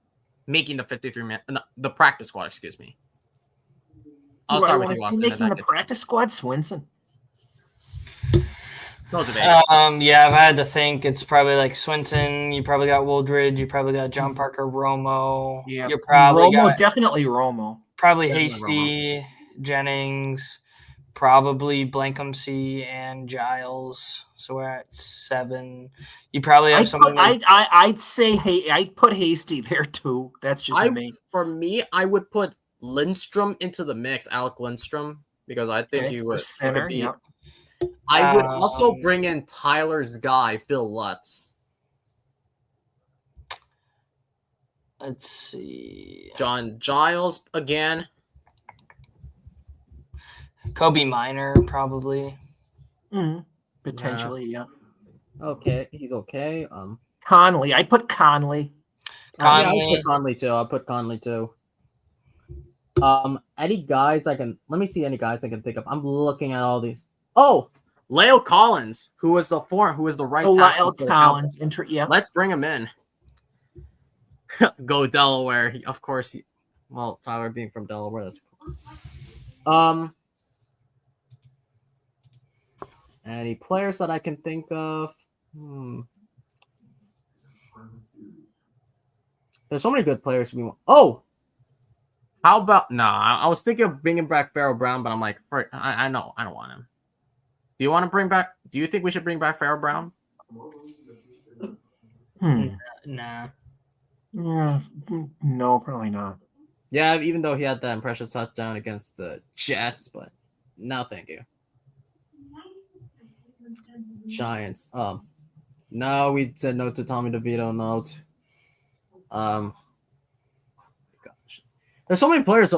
making the 53-man, the practice squad? Excuse me. I'll start with you, Austin. Making the practice squad, Swinson. Yeah, if I had to think, it's probably like Swinson. You probably got Wooldridge. You probably got John Parker, Romo. Yeah, you're probably definitely Romo. Probably Hasty, Jennings, probably Blankumsey and Giles. So we're at 7. You probably have someone. I'd say, hey, I'd put Hasty there too. That's just me. For me, I would put Lindstrom into the mix, Alec Lindstrom, because I think he For would center. be. Yep. I would also bring in Tyler's guy, Phil Lutz. Let's see. John Giles again. Kobe Minor, probably. Potentially, yeah. Okay, he's okay. Conley. I put Conley. Yeah, I'll put Conley too. Any guys I can let me see any guys I can think of. I'm looking at all these. Oh, Leo Collins, who was the right tackle. Leo Collins. Yeah. Let's bring him in. Go Delaware. Of course. Well, Tyler being from Delaware, that's cool. Any players that I can think of? There's so many good players we want. Oh, how about I was thinking of bringing back Pharaoh Brown, but I'm like, I know I don't want him. Do you want to bring back? Do you think we should bring back Pharaoh Brown? Nah. No, probably not. Yeah, even though he had that impressive touchdown against the Jets, but no, thank you. Giants. No, we said no to Tommy DeVito. Note. Gosh, there's so many players.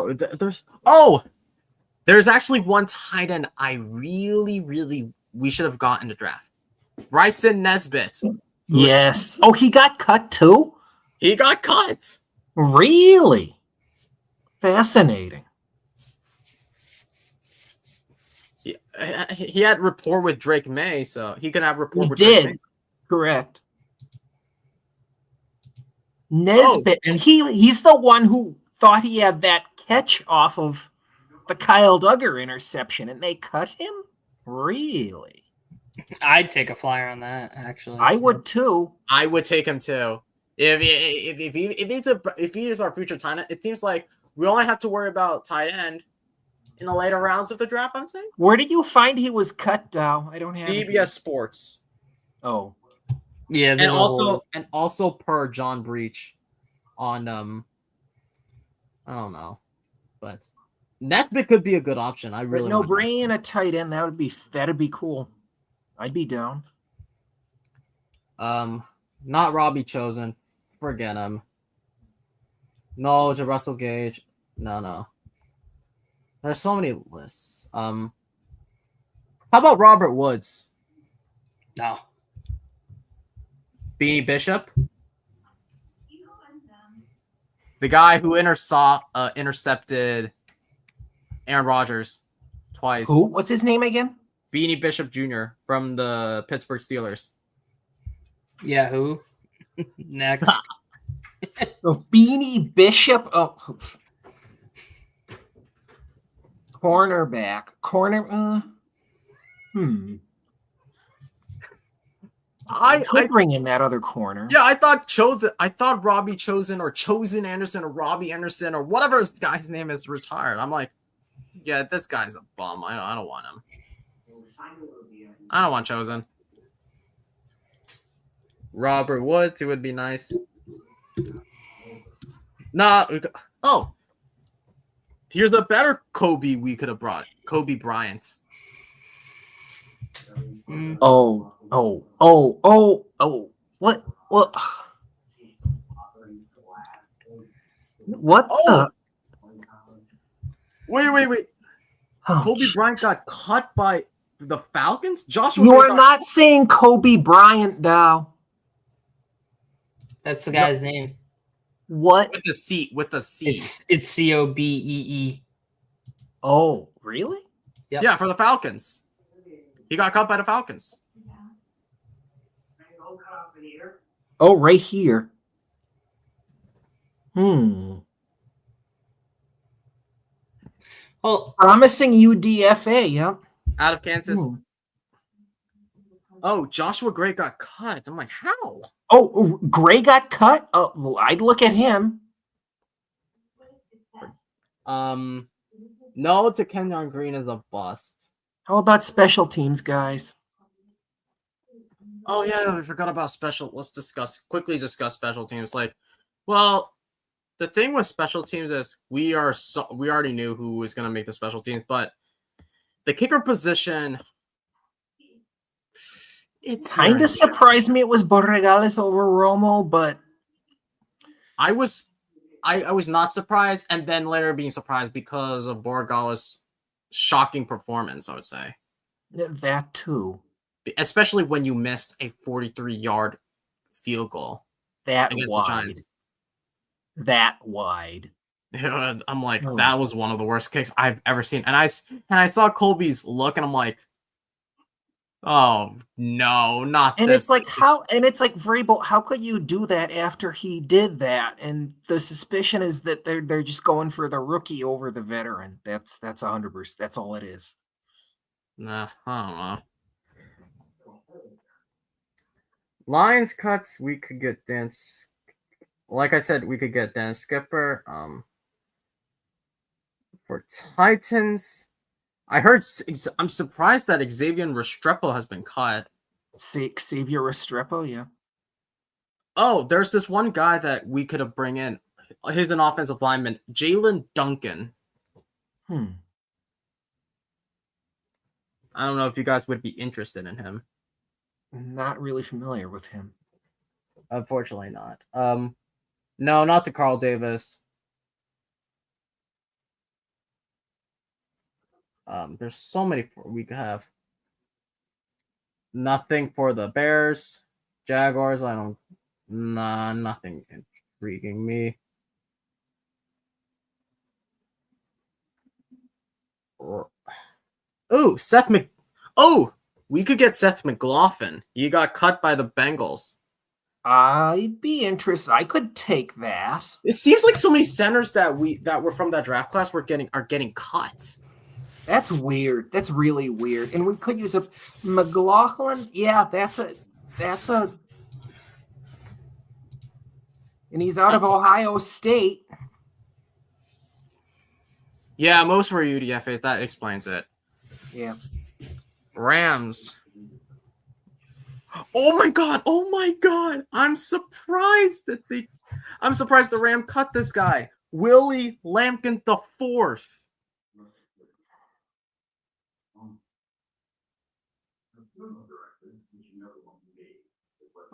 There's actually one tight end I really we should have gotten to draft. Bryson Nesbitt. Yes. Oh, he got cut too? He got cut. Really? Fascinating. He had rapport with Drake May, so he could have rapport with Drake May. Correct. Nesbitt, and he's the one who thought he had that catch off of the Kyle Duggar interception, and they cut him? Really? I'd take a flyer on that, actually. I would too. I would take him too. If he is our future tight end, it seems like we only have to worry about tight end in the later rounds of the draft, I'm saying. Where did you find he was cut down? I don't have CBS Sports. Oh. Yeah, and also per John Breach on I don't know. But Nesbitt could be a good option. I really no, bringing a tight end, that'd be cool. I'd be down. Not Robbie Chosen. Forget him. No, to Russell Gage. No. There's so many lists. How about Robert Woods? No. Beanie Bishop? The guy who intercepted Aaron Rodgers twice. Who? What's his name again? Beanie Bishop Jr. from the Pittsburgh Steelers. Yeah, who? Next. Beanie Bishop. Oh. Cornerback. I could bring in that other corner. Yeah, I thought Robbie Chosen or Chosen Anderson or Robbie Anderson or whatever his guy's name is retired. I'm like, yeah, this guy's a bum. I don't want him. I don't want Chosen. Robert Woods, it would be nice. Here's a better Kobe we could have brought. Kobe Bryant. Oh. What? What? Oh. Wait. Oh, Kobe Bryant got cut by the Falcons? Joshua. You are not saying Kobe Bryant now. That's the guy's name. What? With the C. It's COBEE. Oh, really? Yep. Yeah, for the Falcons. He got cut by the Falcons. Oh, right here. Well, promising UDFA, yep. Out of Kansas. Oh, Joshua Gray got cut. I'm like, how? Oh, Gray got cut? Oh, well, I'd look at him. No to Kenyon Green is a bust. How about special teams, guys? Oh yeah, we forgot about special. Let's quickly discuss special teams. Well, the thing with special teams is we already knew who was going to make the special teams, but the kicker position, it's Kind of surprised me it was Borregales over Romo, but I was not surprised, and then later being surprised because of Borregales' shocking performance, I would say. that too. Especially when you missed a 43-yard field goal That against wide. the Giants. That wide. I'm like, that was one of the worst kicks I've ever seen. And I saw Colby's look, and I'm like, oh no, not and this. It's like Vrabel, how could you do that after he did that? And the suspicion is that they're just going for the rookie over the veteran. That's 100%. That's all it is. Nah, I don't know. Lions cuts, we could get Dan. Like I said, we could get Dan Skipper. For Titans, I heard. I'm surprised that Xavier Restrepo has been cut. Xavier Restrepo, yeah. Oh, there's this one guy that we could have bring in. He's an offensive lineman, Jalen Duncan. I don't know if you guys would be interested in him. Not really familiar with him. Unfortunately not. No, not to Carl Davis. There's so many we could have. Nothing for the Bears. Jaguars, nothing intriguing me. We could get Seth McLaughlin. He got cut by the Bengals. I'd be interested. I could take that. It seems like so many centers that were from that draft class are getting cut. That's weird. That's really weird. And we could use a McLaughlin. Yeah, that's a. And he's out of Ohio State. Yeah, most were UDFAs. That explains it. Yeah. Rams. Oh my god! I'm surprised the Ram cut this guy, Willie Lampkin the fourth.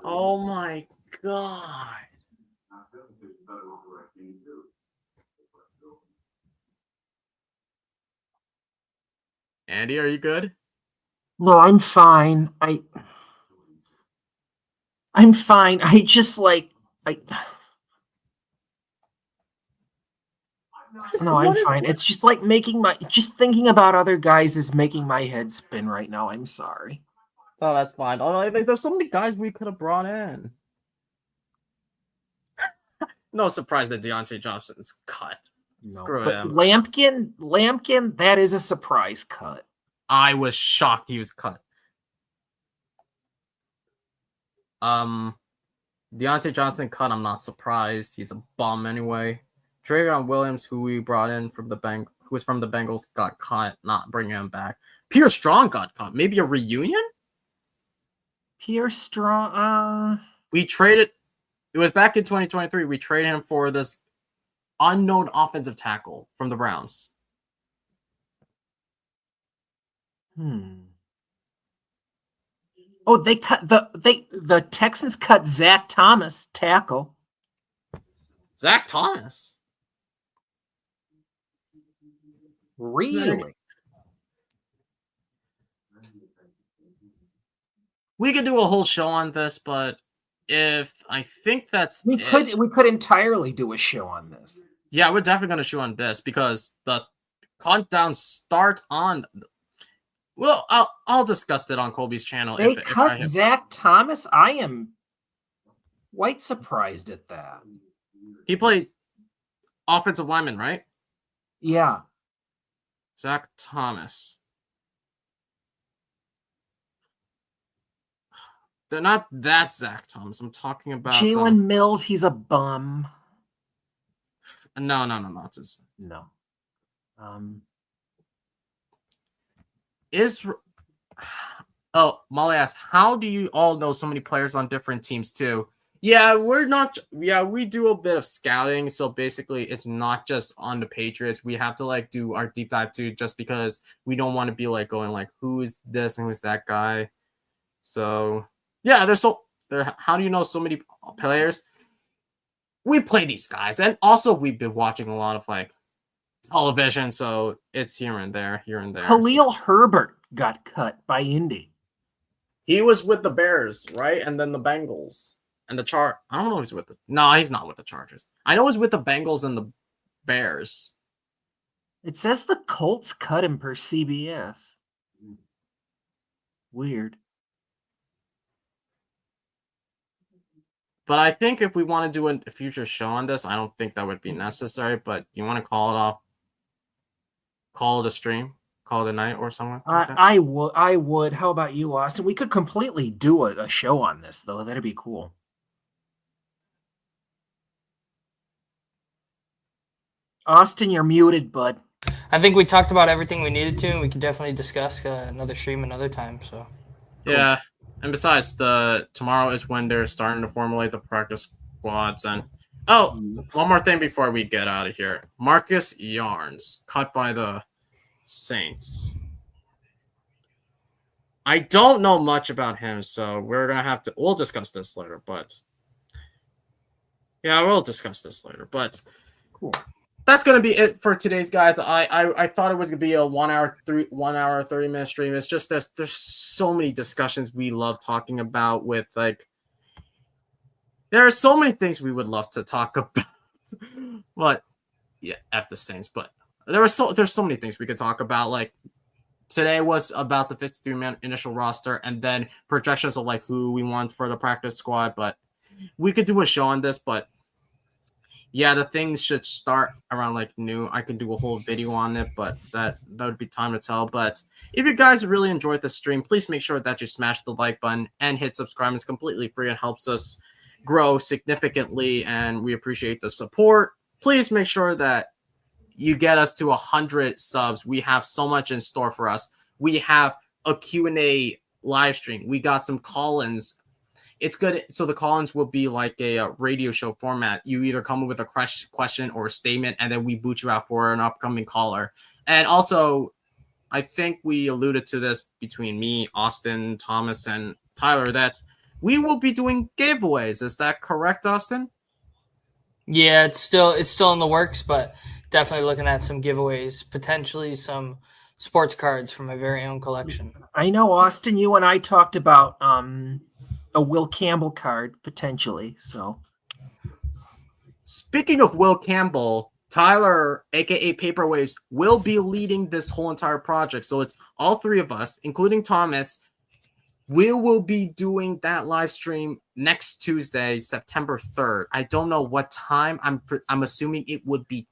Oh my god! Andy, are you good? No, I'm fine. I'm fine. I just No, I'm fine. It's just like just thinking about other guys is making my head spin right now. I'm sorry. Oh, that's fine. Oh, there's so many guys we could have brought in. No surprise that Deontay Johnson's cut. No, Screw but him. Lampkin, that is a surprise cut. I was shocked he was cut. Deontay Johnson cut. I'm not surprised. He's a bum anyway. Travion Williams, who we brought in who was from the Bengals, got cut. Not bringing him back. Pierre Strong got cut. Maybe a reunion. Pierre Strong. We traded. It was back in 2023. We traded him for this unknown offensive tackle from the Browns. Oh, they cut the Texans cut Zach Thomas, tackle. Zach Thomas. Really? We could do a whole show on this, but I think that's we could entirely do a show on this. Yeah, we're definitely going to show on this because the countdown start on. Well, I'll discuss it on Colby's channel. They cut Zach Thomas. I am quite surprised at that. He played offensive lineman, right? Yeah. Zach Thomas. They're not that Zach Thomas. I'm talking about Jalen Mills. He's a bum. No. It's no. is oh, Molly asks, how do you all know so many players on different teams too? Yeah, we're not. Yeah, we do a bit of scouting. So basically, it's not just on the Patriots. We have to like do our deep dive too, just because we don't want to be like going like, who is this and who's that guy. So yeah, how do you know so many players? We play these guys, and also we've been watching a lot of like television, so it's here and there, here and there. Khalil Herbert got cut by Indy. He was with the Bears, right? And then the Bengals and the I don't know if he's with the. No, he's not with the Chargers. I know he's with the Bengals and the Bears. It says the Colts cut him per CBS. Weird. But I think if we want to do a future show on this, I don't think that would be necessary. But you want to call it off? Call it a stream? Call it a night or something? Like that? I would. How about you, Austin? We could completely do a show on this, though. That'd be cool. Austin, you're muted, bud. I think we talked about everything we needed to, and we can definitely discuss another stream another time. So yeah. And besides, tomorrow is when they're starting to formulate the practice squads. And one more thing before we get out of here. Marcus Yarns, cut by the Saints. I don't know much about him, so we'll discuss this later. But yeah, we'll discuss this later. But cool. That's gonna be it for today's guys. I thought it was gonna be a 1 hour 30-minute stream. It's just there's so many discussions we love talking about with like there are so many things we would love to talk about. But yeah, F the Saints. But there's so many things we could talk about. Like today was about the 53-man initial roster and then projections of like who we want for the practice squad. But we could do a show on this, but yeah, the things should start around like noon. I can do a whole video on it, but that would be time to tell. But if you guys really enjoyed the stream, please make sure that you smash the like button and hit subscribe. It's completely free and helps us grow significantly, and we appreciate the support. Please make sure that you get us to 100 subs. We have so much in store for us. We have a Q&A live stream. We got some call-ins. It's good. So the call-ins will be like a radio show format. You either come up with a question or a statement, and then we boot you out for an upcoming caller. And also, I think we alluded to this between me, Austin, Thomas, and Tyler that we will be doing giveaways. Is that correct, Austin? Yeah, it's still in the works, but definitely looking at some giveaways, potentially some sports cards from my very own collection. I know, Austin, you and I talked about a Will Campbell card potentially. So, speaking of Will Campbell, Tyler, aka Paperwaves, will be leading this whole entire project. So it's all three of us, including Thomas. We will be doing that live stream next Tuesday, September 3rd. I don't know what time. I'm assuming it would be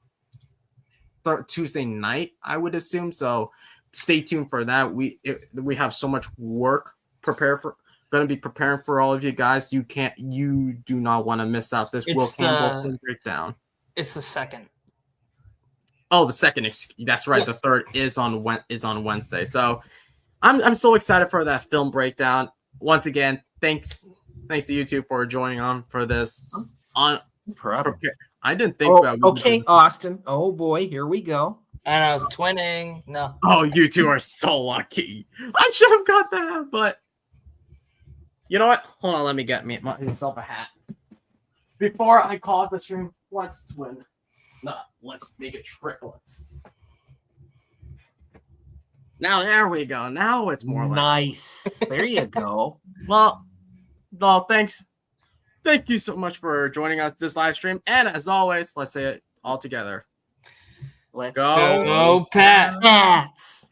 Tuesday night, I would assume. So stay tuned for that. We have so much work going to be preparing for all of you guys. You do not want to miss out this Will Campbell breakdown. It's the second. Oh, the second. That's right. Yeah. The third is on Wednesday. So I'm so excited for that film breakdown. Once again, thanks to you two for joining on for this. I didn't think about. Okay, Austin. Oh boy, here we go. I know, twinning. No. Oh, you two are so lucky. I should have got that, but you know what? Hold on, let me get myself a hat. Before I call it the stream, let's twin. No, let's make it triplets. Now there we go. Now it's more nice. There you go. Well, thanks. Thank you so much for joining us this live stream. And as always, let's say it all together. Let's go Pats.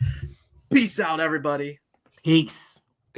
Peace out, everybody. Peace.